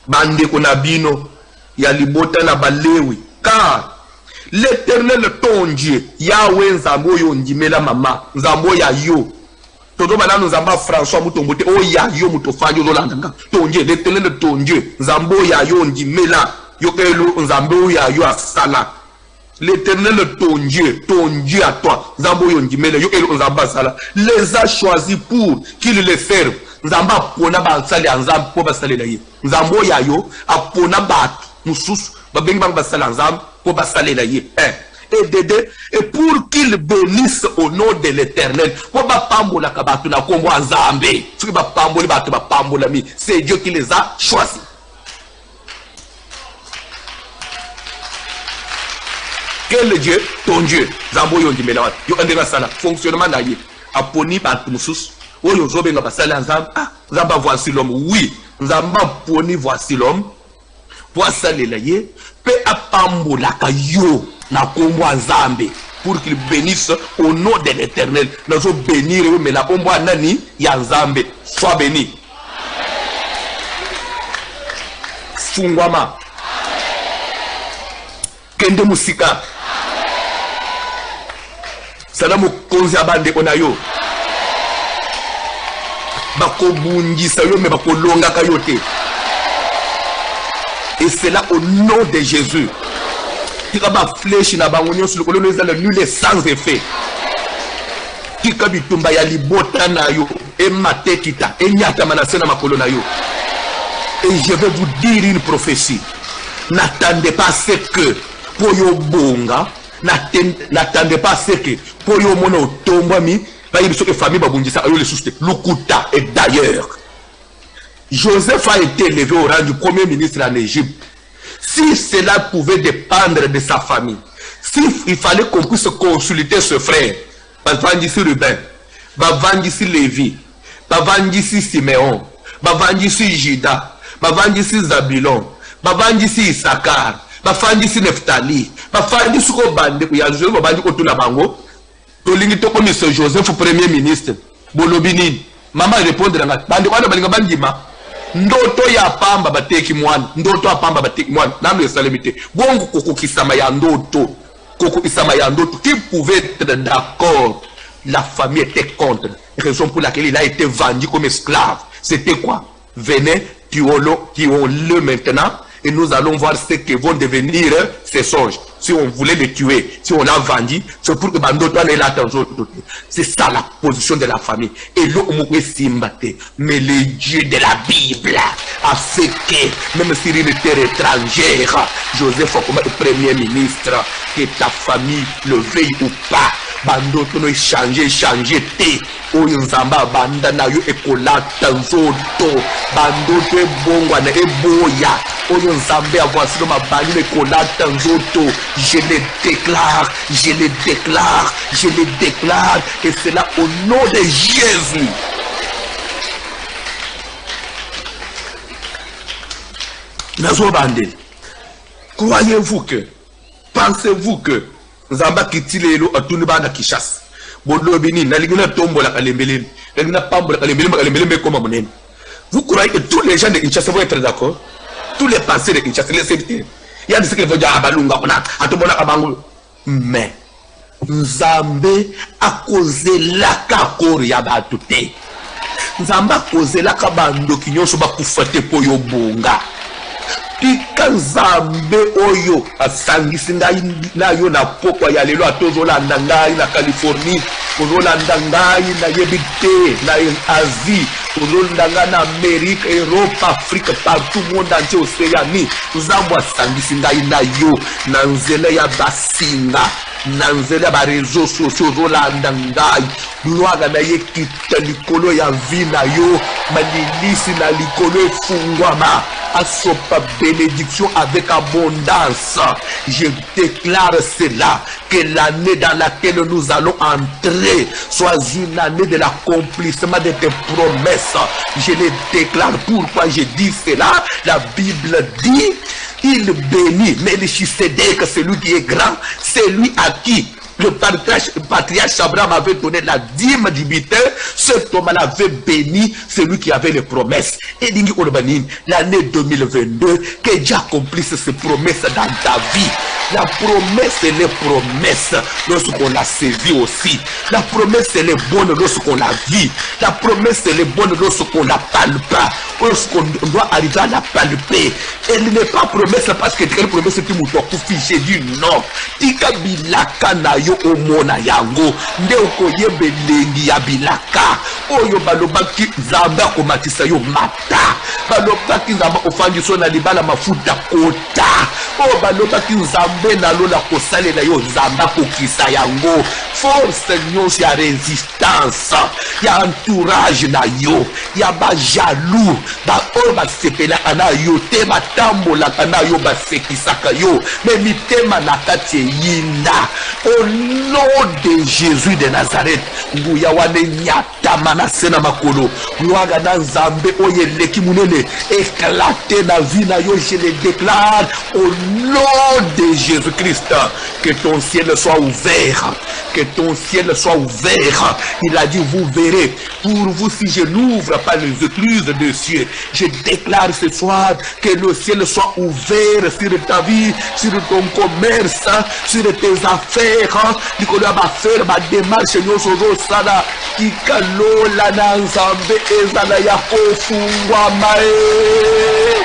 Bande konabino ya libota na balewi. Car l'Éternel ton Dieu, Yahweh nzambo yo ndimela mama, nzambo ya yo. Todo banano nzamba François mutombote o ya yo mutofanyo lolandanga. Ton Dieu, l'Éternel ton Dieu, nzambo ya yo ndimela, yo kelo nzambo ya yo asala. L'Éternel ton Dieu à toi, nzambo yo ndimela, yo kelo nzamba asala. Les a choisis pour qu'ils les servent. Nzamba pona ba sali nzambo po ba sali la ye. Nzambo ya yo apona bat mususu ba bengi bang ba sali nzambo po ba sali la ye. Et pour qu'ils bénissent au nom de l'Éternel. C'est Dieu qui les a choisis. Quel Dieu? Ton Dieu. Zambo yo ndimela wat. Yo andela sala. Fonctionnement na ye. Aponi bat musus. Oyo zobe nga basala nzamba. Ah, nzamba voici l'homme. Oui. Nzamba poni voici l'homme. Voici la ye. Pe apambola ka yo. Na kombo nzambe pour qu'il bénisse au nom de l'Éternel. Nous allons bénir mais la kombo nani ya nzambe. Sois béni. Fungwama. Kende musika. Salamu konzi abande onayo. Bako bungisa yo me bako longa kayote. Et c'est là au nom de Jésus. Tika flèche na bangonyo sur le colonel nul sans effet. Tika bitumba ya libota na yo e matekita e nyata manase na makolo na yo. Et je vais vous dire une prophétie. N'attendez pas ce que poyo bonga, n'attendez pas ce que poyo mono tomba mi, ba yibiso ke famille babungisa ayo le souste lukuta. Et d'ailleurs, Joseph a été élevé au rang du premier ministre en Égypte. Si cela pouvait dépendre de sa famille, s'il fallait qu'on puisse consulter ce frère, Bavandisi Ruben, Bavandisi Lévi, Bavandisi Siméon, Bavandisi Juda, Bavandisi Zabilon, Bavandisi Issachar, Bavandisi Neftali, Bavandisi Kobande, Joseph Bavandi Kotuna Bango, Tolingi Toko Monsieur Joseph, premier ministre, Bolobini, Maman répondre à la bande, Bandima. ndoto ya pamba bateki mwana, ndoto ya pamba bateki mwana, nando esalemite. Bongo koko kisama ya ndoto, koko kisama ya ndoto, qui pouvait être d'accord, la famille était contre. Raison pour laquelle il a été vendu comme esclave. C'était quoi? Venez, tuons-le maintenant, et nous allons voir ce que vont devenir ces songes. Si on voulait le tuer, si on l'a vendu, c'est pour que Bandoto ait l'attention. C'est ça la position de la famille. Et l'homme Simbate, mais le Dieu de la Bible a fait que, même s'il était étranger, Joseph comme premier ministre, que ta famille le veuille ou pas, Bandoto no changer té. Oyo nzamba banda na yo ekolata nzoto. Bandoto ebongwa na eboya. Oyo nzambe avoisi no mabali ekolata nzoto. Je le déclare, je le déclare, je le déclare. Et c'est là au nom de Jésus. Nazo bande. Croyez-vous que, pensez-vous que Nzamba kitilelo atuni bana kishas. Bolobini na ligina tombola kalembeleni. Ligina pambola kalembeleni comme monene. Vous croyez que tous les gens de Kinshasa vont être d'accord? Tous les penseurs de Kinshasa, les serviteurs. Il y a des gens qui vont dire abalunga kona atombola kabangu. Mais Nzambe a causé la kakori ya batute. Nzamba a causé la kabando kinyoso bakufate po yo bonga. Tika Nzambe oyo asangisi ngai na yo na pokwa ya lelo atozolanda ngai na Californie, ozolanda ngai na yebite na Asie, ozolanda ngai na Amérique, Europe, Afrique, partout monde entier, Océanie. Nzambe asangisi ngai na yo na nzela ya basinga, na nzela ba réseaux sociaux ozolanda ngai. Gloire na ye kita likolo ya vie na yo, malilisi na likolo efungwama. Asopa bénédiction avec abondance. Je déclare cela, que l'année dans laquelle nous allons entrer soit une année de l'accomplissement de tes promesses. Je le déclare. Pourquoi je dis cela? La Bible dit, il bénit Melchisédek, celui qui est grand, celui à qui le patriarche Abraham avait donné la dîme du butin. Cet homme avait béni celui qui avait les promesses. Et l'année 2022, que Dieu accomplisse ses promesses dans ta vie. La promesse, elle est promesse lorsqu'on la saisit aussi. La promesse, elle est bonne lorsqu'on la vit. La promesse, elle est bonne lorsqu'on la palpe. Lorsqu'on doit arriver à la palper. Elle n'est pas promesse parce que quelle promesse tu m'as fait. J'ai dit non. Tika bilaka na yo omona yango. Nde okoyebe lengi ya bilaka. Oyo balobaki Nzamba komatisa yo mata. Balobaki Nzamba ofangiso na libala mafuta kota. Oh balobaki Nzambe na lola kosalela yo Nzamba kokisa yango. Force nyonso ya résistance, ya entourage na yo, ya ba jaloux, ba oyo basepelaka na yo te batambolaka na yo basekisaka yo, me mitema na kati eyinda. Au nom de Jésus de Nazareth, nguya wane nyatama na sena makolo, ngwaga na Nzambe oyo eleki munene éclaté na vie na yo. Je le déclare au nom de Jésus-Christ, que ton ciel soit ouvert, que ton ciel soit ouvert. Il a dit, vous verrez. Pour vous, si je n'ouvre pas les écluses des cieux, je déclare ce soir que le ciel soit ouvert sur ta vie, sur ton commerce, sur tes affaires. Nicolas va faire ma démarche. Nous sana kikalola na Nzambe ezala ya kofungwa mae.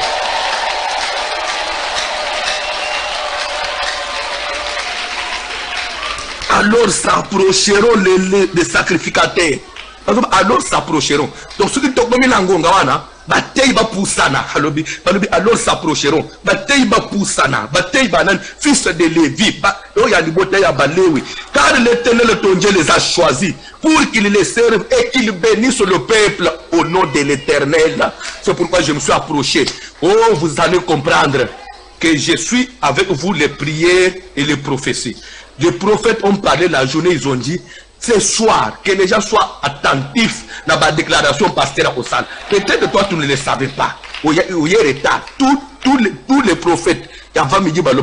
Alors s'approcheront les sacrificateurs. Alors s'approcheront. Donc ceux qui t'ont mis l'angonga wana, batei ba poussana. Alors s'approcheront. Batei ba poussana. Batei banan fils de Lévi. Car l'Éternel ton Dieu les a choisis pour qu'ils les servent et qu'ils bénissent le peuple au nom de l'Éternel. C'est pourquoi je me suis approché. Oh, vous allez comprendre que je suis avec vous les prières et les prophéties. Les prophètes ont parlé la journée, ils ont dit, ce soir, que les gens soient attentifs dans ma déclaration pastorale au salle. Peut-être que toi, tu ne le savais pas. Au retard, tout tous les prophètes. Avant midi, le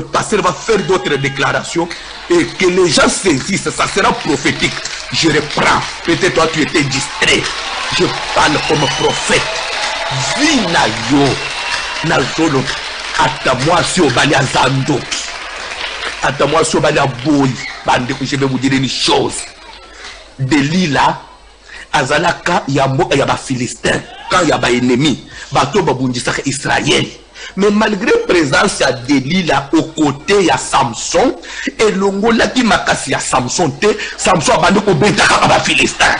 pasteur va faire d'autres déclarations et que les gens saisissent, ça sera prophétique. Je reprends. Peut-être toi tu étais distrait. Je parle comme prophète. Vina yo na zolo atamwa si obali azando. Atamwa si obali aboy. Bande que je vais vous dire une chose. Delila azalaka ya ba Philistin quand ya ba ennemi bato babundisa Israël. Mais malgré présence ya Delila aux côtés ya Samson et longola ki makasi ya Samson abandi ko betaka ba Philistin.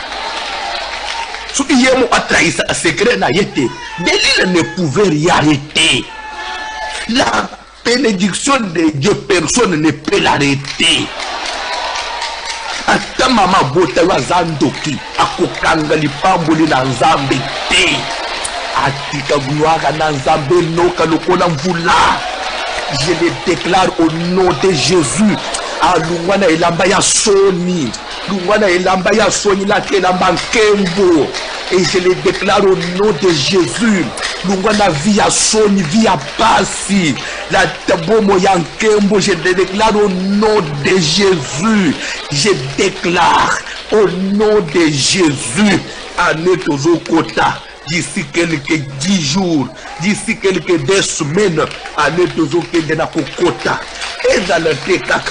Ce qui a trahi sa secret n'a été. Delila ne pouvait rien arrêter. La bénédiction de Dieu, personne ne peut l'arrêter. Ata mama bota wa zandoki akokanga lipambuli na nzambe te. Atika gloire na nzambe noka lokola mvula. Je le déclare au nom de Jésus. Alungwana elamba ya soni. Lungwana elamba ya soni la kelamba nkembo. Et je le déclare au nom de Jésus. Lungwana via soni, via basi. La tabomo ya nkembo, je le déclare au nom de Jésus. Je déclare au nom de Jésus. Anetozo kota. D'ici quelques 10 jours, d'ici quelques 2 semaines, Anetozo kende na kokota. Et dans le décac.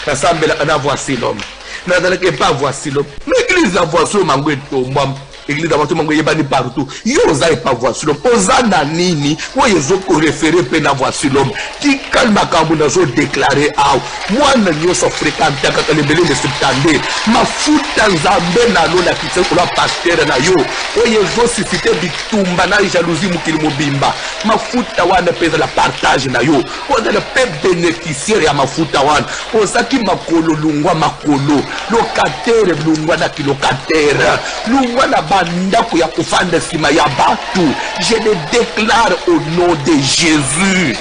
Nasambela na voici l'homme. N'a pas voici l'homme. L'église a voici l'homme. Église d'abord mango yebani partout. Yoza pas voici l'homme. Ozana nini. Oyezo ko référer pe na voici l'homme. Qui calme kambu na zo déclarer aw. Moi na nyoso fréquente ka le belé de septembre. Ma futa nzambe na lo na kitse ko la pasteur na yo. Oyezo sifite bitumba na jalousie mukili mobimba. Ma futa wana pesa la partage na yo. Oza le pe bénéficiaire ya mafuta wana. Ozaki makolo lungwa makolo. Locataire lungwa na kilocataire. Lungwa na ndako ya kufanda sima ya batu. Je le déclare au nom de Jésus.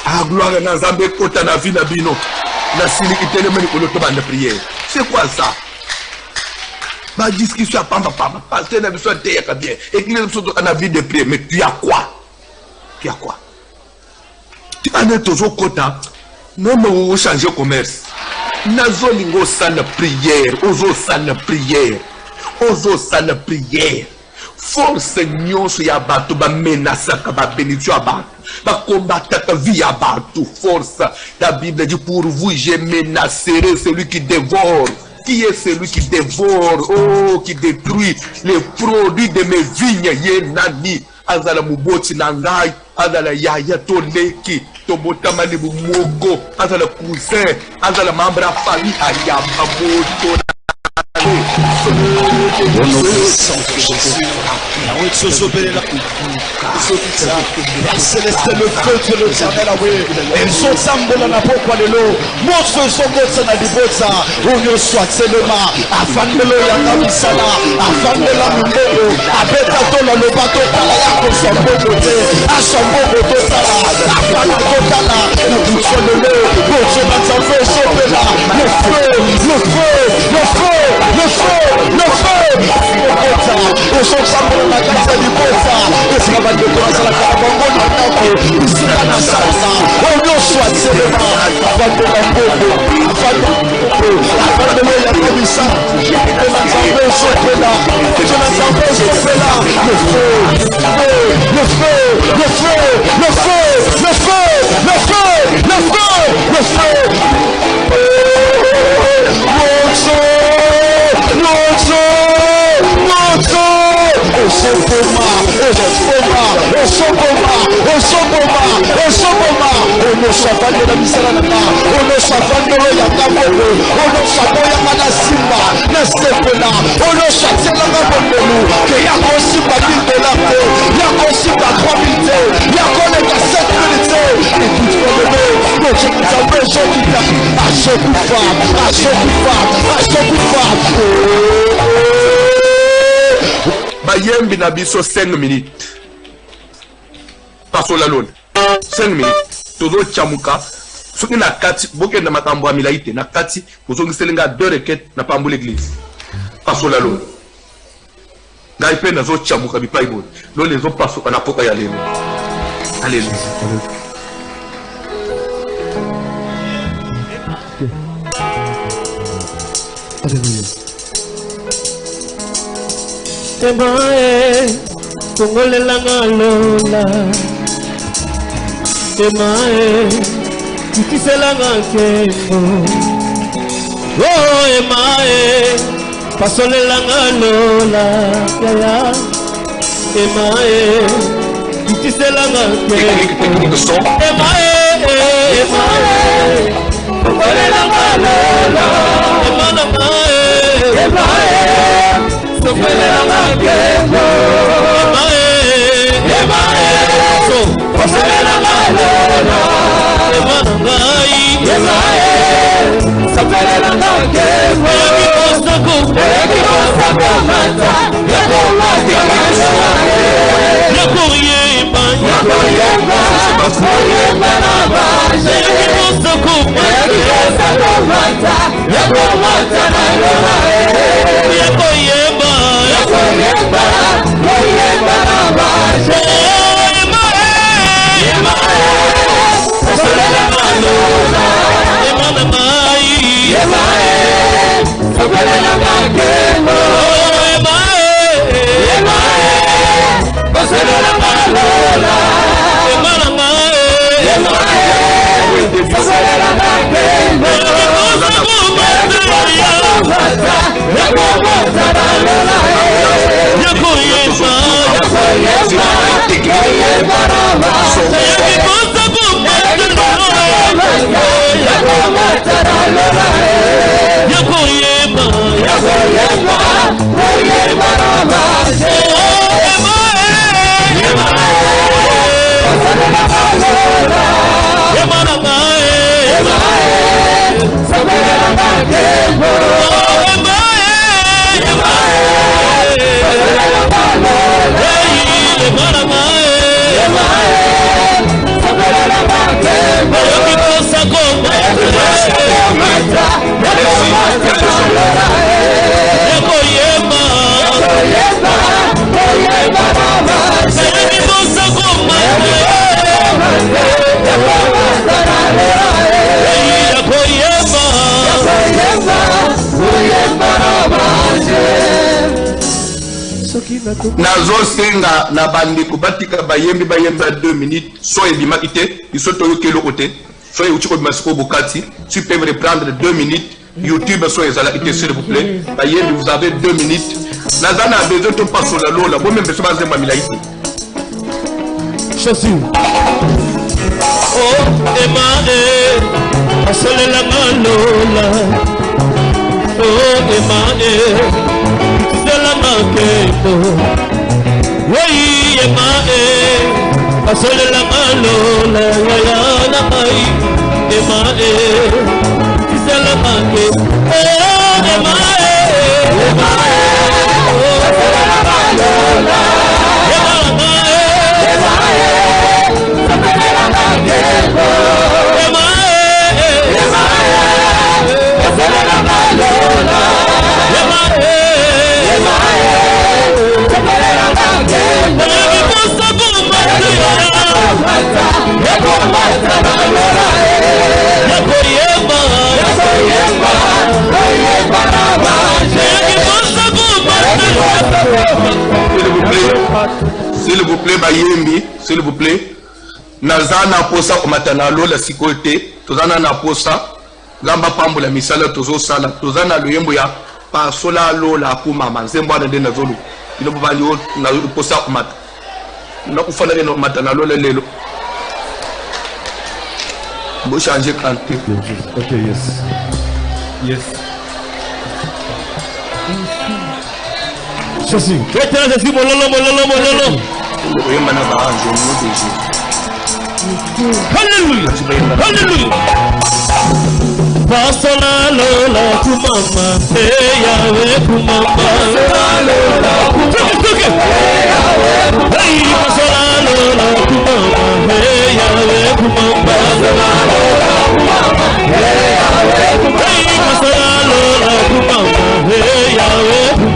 Ah, gloire à Nzambe kota na vie na bino. La sili itelemeni koloto bande prière. C'est quoi ça? Ma discussion à pamba. Pasteur n'a besoin de te bien. Église a la vie de prière. Mais tu as quoi? Tu as quoi? Tu en es toujours content. Non, mais on va changer commerce. Nazolingo sana prière, ozo sana prière, force nyonso ya bato ba menasaka ba bénédiction ya bato, ba combataka vie ya bato, force. La Bible dit pour vous je menacerai celui qui dévore. Qui est celui qui dévore, oh, qui détruit les produits de mes vignes, yenani. Azala muboti nangai, azala yaya toleki, tobotama ni moko, azala cousin, azala membre à famille, ayamba moto. Céleste le feu de l'éternel, ils sont sambola na pokwa lelo, montre son botsa na libotsa, unyo swatselema, afandelo ya kabisala, afandela mbolo, abeta tola le bateau kala ya kosambolo te, ashambolo to sala, afana kotala, ubusolele, botso na tsambe sopela, le feu, le feu, le feu, le feu, le feu, ils sont sambola na kabisa libotsa, et ça va de toi la karabango na tako, isika na sala, unyo swatselema, afandela mbolo, afandela ya kabisa, la tsambe sopela, le feu, le feu, le feu, le feu, le feu, le feu, le feu, le feu, Bayembi na biso 5 minutes. Paso la lone. 5 minutes. Todo chamuka. Soki na kati, boke na makambo ya milaite na kati, bozongi selinga 2 requêtes na pambo l'église. pasola lo ngai pe nazo chamuka bipai bo lo les autres paso na poka ya lelo. Alléluia. Alléluia. Emae, kongolela lola. Emae, tukisela kembo. Oh, emae, pasolela lola. Ya. Emae, tukisela kembo. Emae, kongolela lola. Nazo senga na bandi kubatika bayembi 2 minutes so ebima ite isoto yokelo côté so yuchiko bimasiko bokati tu peux reprendre 2 minutes YouTube so ezala ite s'il vous plaît bayembi vous avez 2 minutes nazana besoin to passo la lola bo membe so bazema milaiti Jésus oh ema asole la lola oh ema la makebo oui ema asole la malola ya la mai ema la makebo oh ema asole la malola S'il vous plaît, Bayembi, s'il vous plaît. Nazana posa komatana lola sikote, tozana na posa, gamba pambo la misala tozo sala, tozana luyembo ya pasola lola kuma manzembo na ndena zolu. Ilo bali o na posa komata. Na kufana no matana lola lelo. Bo changer kanté. Okay, yes. Yes. Jésus. Jésus, mololo. Hallelujah. Hallelujah. Pasola lola kumama, Yahweh kumama. Hey, pasola lola kumama, Yahweh kumama. Hey, pasola lola kumama, Yahweh kumama.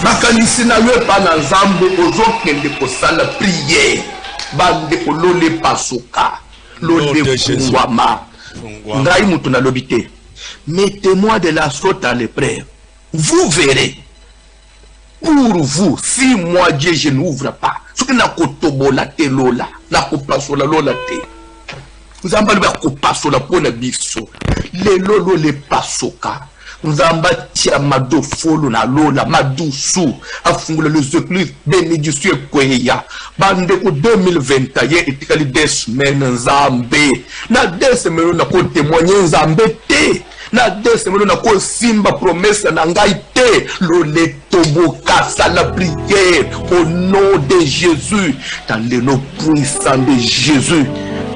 makanisi na yo pa na nzambe ozokende kosala priere bandeko lole pasuka lole fungwama ngai mutu nalobi te. Mettez-moi de la sorte à l'épreuve, vous verrez. Pour vous, si moi Dieu je n'ouvre pas, ce que n'a kotobola te lola, na kopasola lola te. Vous avez pas kopasola pour la biso. Les lolo les pasoka. Nzamba tia mado folo na lola madusu afungula les églises bénédiction kweya bande ko 2021 etikali des semaines nzambe na des semaines na ko témoigner nzambe te na des semaines na ko simba promesse na ngai te lole toboka la prière au nom de Jésus dans le nom puissant de Jésus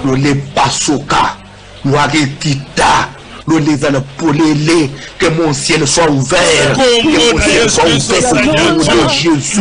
lole pasoka loagetita les ala polele, que mon ciel soit ouvert, que mon ciel soit ouvert au nom de Jésus.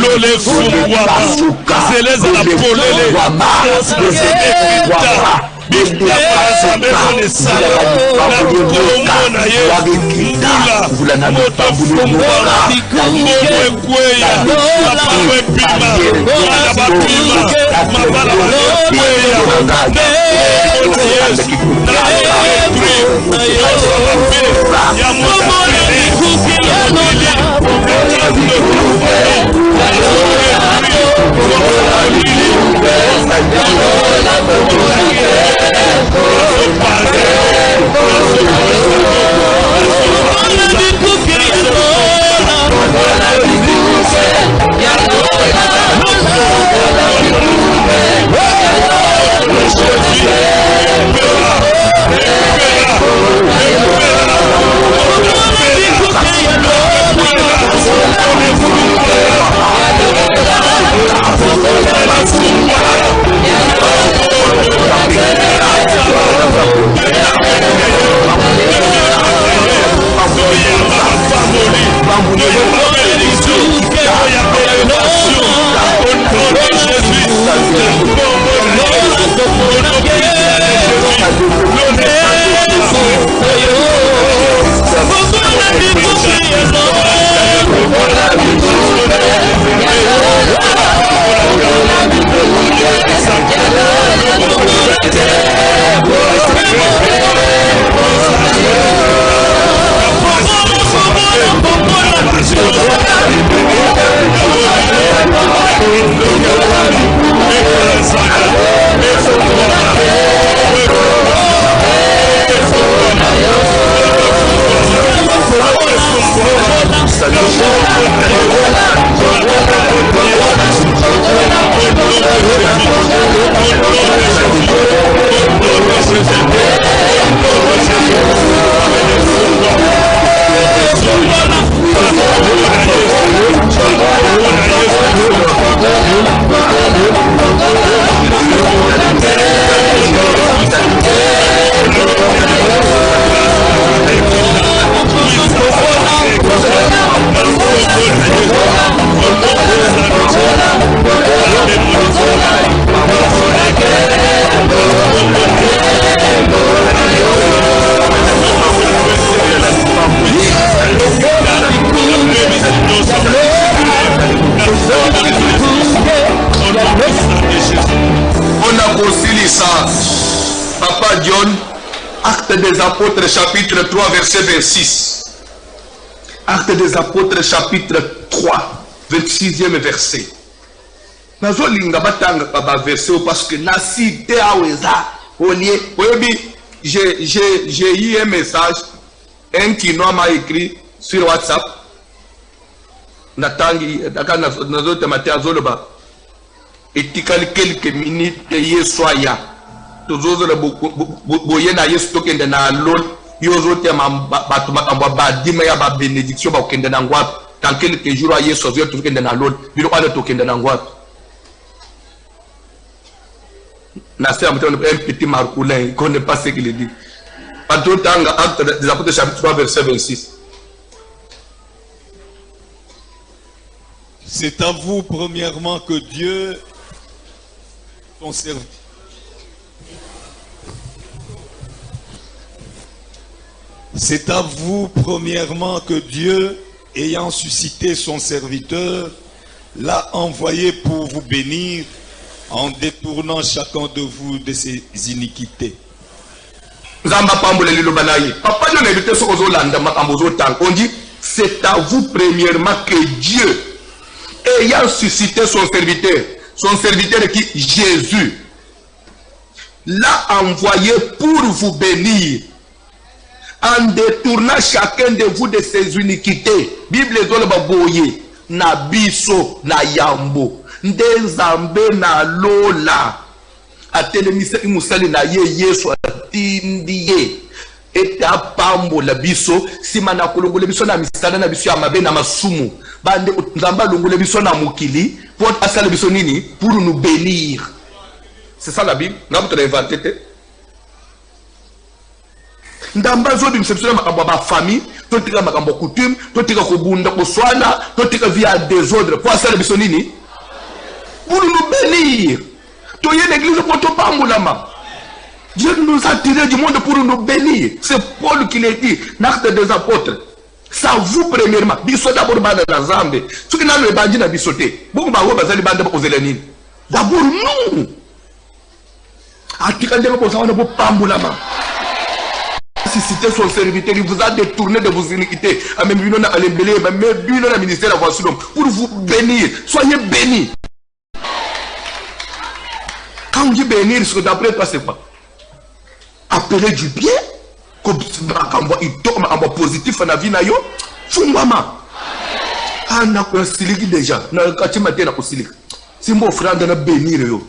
Papa John, Actes des Apôtres, chapitre 3, verset 26. Actes des Apôtres, chapitre 3, 26e verset. Nazolinga batanga baba verset parce que na cité aweza olie oyebi j'ai eu un message un kinois m'a écrit sur WhatsApp natangi daka nazote maté azoloba etikali quelques minutes yesoya tozozola boye na Yesu tokende na lol yozo tema batu makambo badima ya ba bénédiction ba okende na ngwapi dans quelques jours Yesu azyo tokende na lol bino bana tokende na ngwapi na c'est un petit marcoulin il connaît pas ce qu'il dit en tout temps acte des apôtres chapitre 3 verset 26. C'est à vous premièrement que Dieu conserve. C'est à vous premièrement que Dieu, ayant suscité son serviteur, l'a envoyé pour vous bénir en détournant chacun de vous de ses iniquités. On dit, c'est à vous premièrement que Dieu, ayant suscité son serviteur qui Jésus, l'a envoyé pour vous bénir en détournant chacun de vous de ses iniquités. Bible est na biso na yambo ndezambe na lola atelemisa imusali na ye Yesu atindiye eta pambo la biso sima na kolongola biso na misala na biso ya mabe na masumu bande nzamba longola biso na mokili pour asala biso nini pour nous bénir. C'est ça la Bible. N'a pas inventé. Ndamba zo bimsepso na makambo ba famille to tika makambo coutume to tika kobunda koswana to tika via désordre pour asala biso nini pour nous bénir. To y l'église pour to pambulama. Dieu nous a tiré du monde pour nous bénir. C'est Paul qui l'a dit, l'acte des apôtres. Ça vous premièrement. Biso d'abord banda na Zambe. Ce qui n'a le bandi na bisoté. Bon ba wo bazali banda ko zeleni. D'abord nous. Atika ndeko ko sawana bo pambulama. Suscité son serviteur, il vous a détourné de vos iniquités. Même lui na alembele, même lui na ministère de la voiture pour vous bénir. Soyez bénis. Quand on dit bénir, ce que d'après toi c'est quoi? Appeler du bien, comme il tombe en positif dans la vie, fungwama. Ah, na ko siliki déjà. Na kati matin na ko siliki. Si mon frère na bénir yo.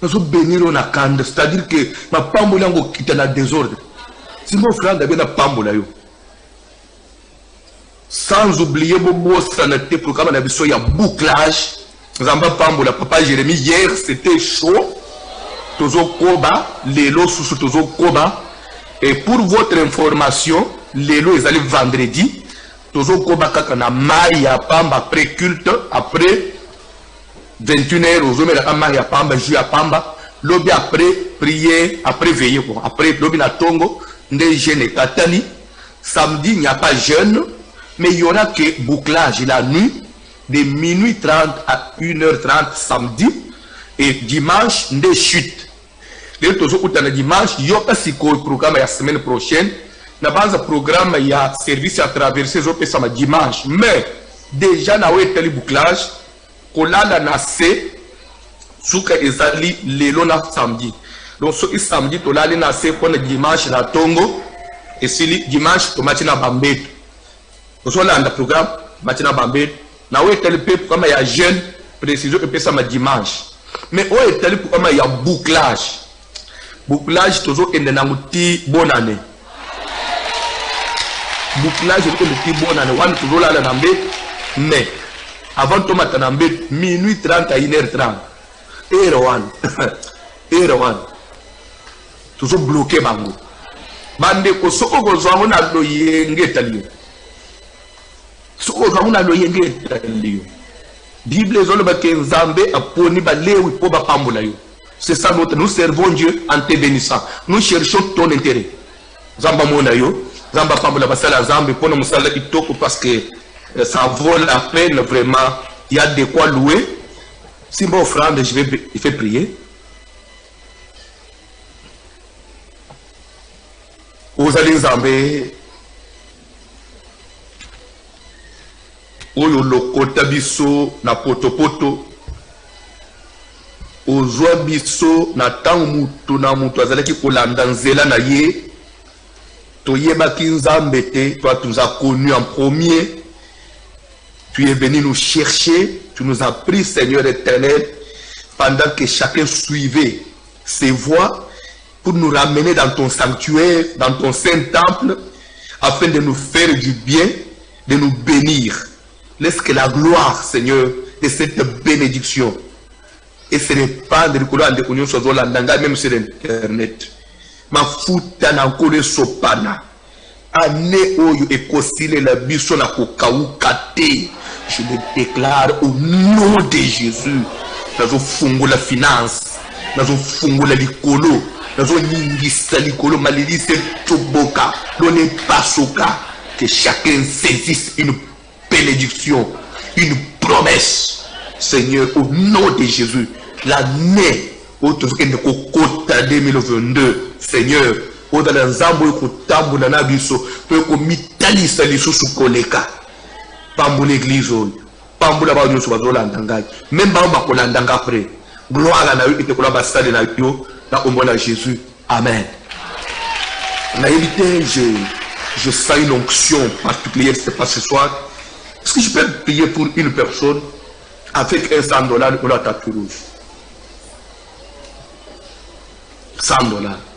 Na so bénir on a kanda, c'est-à-dire que ma pambola ngo kita na désordre. Si mon frère na bien pambola yo. Sans oublier bobo santé pour comme na biso ya bouclage. Zamba pambola papa Jérémie hier c'était chaud. Tozo koba, lelo sous tozo koba. Et pour votre information, lelo est allé vendredi. Tozo koba kakana maya pamba après culte, après 21h, aux hommes la maya pamba, jus à pamba. Lobi après prier, après veiller quoi. Après lobi na tongo, nde jeune katani. Samedi il n'y a pas jeûne, mais il y aura que bouclage la nuit de minuit 30 à 1h30 samedi et dimanche nde chute. Les toujours le dimanche, il y a un programme la semaine prochaine. Nous avons un programme, il y a service à traverser le dimanche. Mais déjà, nous avons un bouclage. Nous avons un souka ezali lelo na samedi. Donc, ce samedi, nous avons un dimanche na Tongo. Et si dimanche, nous avons un bambet. Nous avons un programme, nous avons un bambet. Nous avons un programme, il y a jeune, précision que ça dimanche. Mais nous avons un programme, il y a bouclage. Bouclage toujours est dans l'outil bonne année. Bouclage est l'outil bonne année. On toujours là dans mais avant de mettre dans minuit 30 à 1h30. Erwan. Toujours bloqué bango. Bande ko soko gozo na do yenge taliyo. Soko gozo na do yenge taliyo. Bible zolo ba ke Nzambe aponi ba lewi po ba pambola yo. C'est ça notre, nous servons Dieu en te bénissant. Nous cherchons ton intérêt. Zamba mona yo, zamba pambola basala zambe pour nous saler itoko parce que ça vaut la peine vraiment. Il y a de quoi louer. Si mon frère, je vais faire prier. Vous allez zambe. Oyo lokota biso na poto. Ozwa biso na tangu mutu na mutu azalaki kolanda nzela na ye toyebaki Nzambe te. Toi tu nous as connus en premier, tu es venu nous chercher, tu nous as pris Seigneur éternel pendant que chacun suivait ses voies pour nous ramener dans ton sanctuaire, dans ton saint temple, afin de nous faire du bien, de nous bénir. Laisse que la gloire, Seigneur, de cette bénédiction et se répandre de l'union sur l'andanga, même sur Internet. Ma futa na kole sopana. Ane oyo ekosile la biso na kokaukate. Je le déclare au nom de Jésus. Nazo fungo la finance. Nazo fungo la likolo. Nazo nyingisa likolo malilise toboka. Donnez pasoka. Que chacun saisisse une bénédiction, une promesse. Seigneur, au nom de Jésus, l'année où tu fais une kokota 2022, Seigneur, où dans les embrouilles que tambour dans l'abisso, tu peux mitali salisu sukoleka. Pambo l'église, pambo la bas sur la landanga, même pas on va landanga après. Gloire à la et te kola basta de la bio, dans au nom de Jésus. Amen. En réalité, je sens une onction particulière ce soir. Est-ce que je peux prier pour une personne avec un $100 pour la tapis rouge? $100.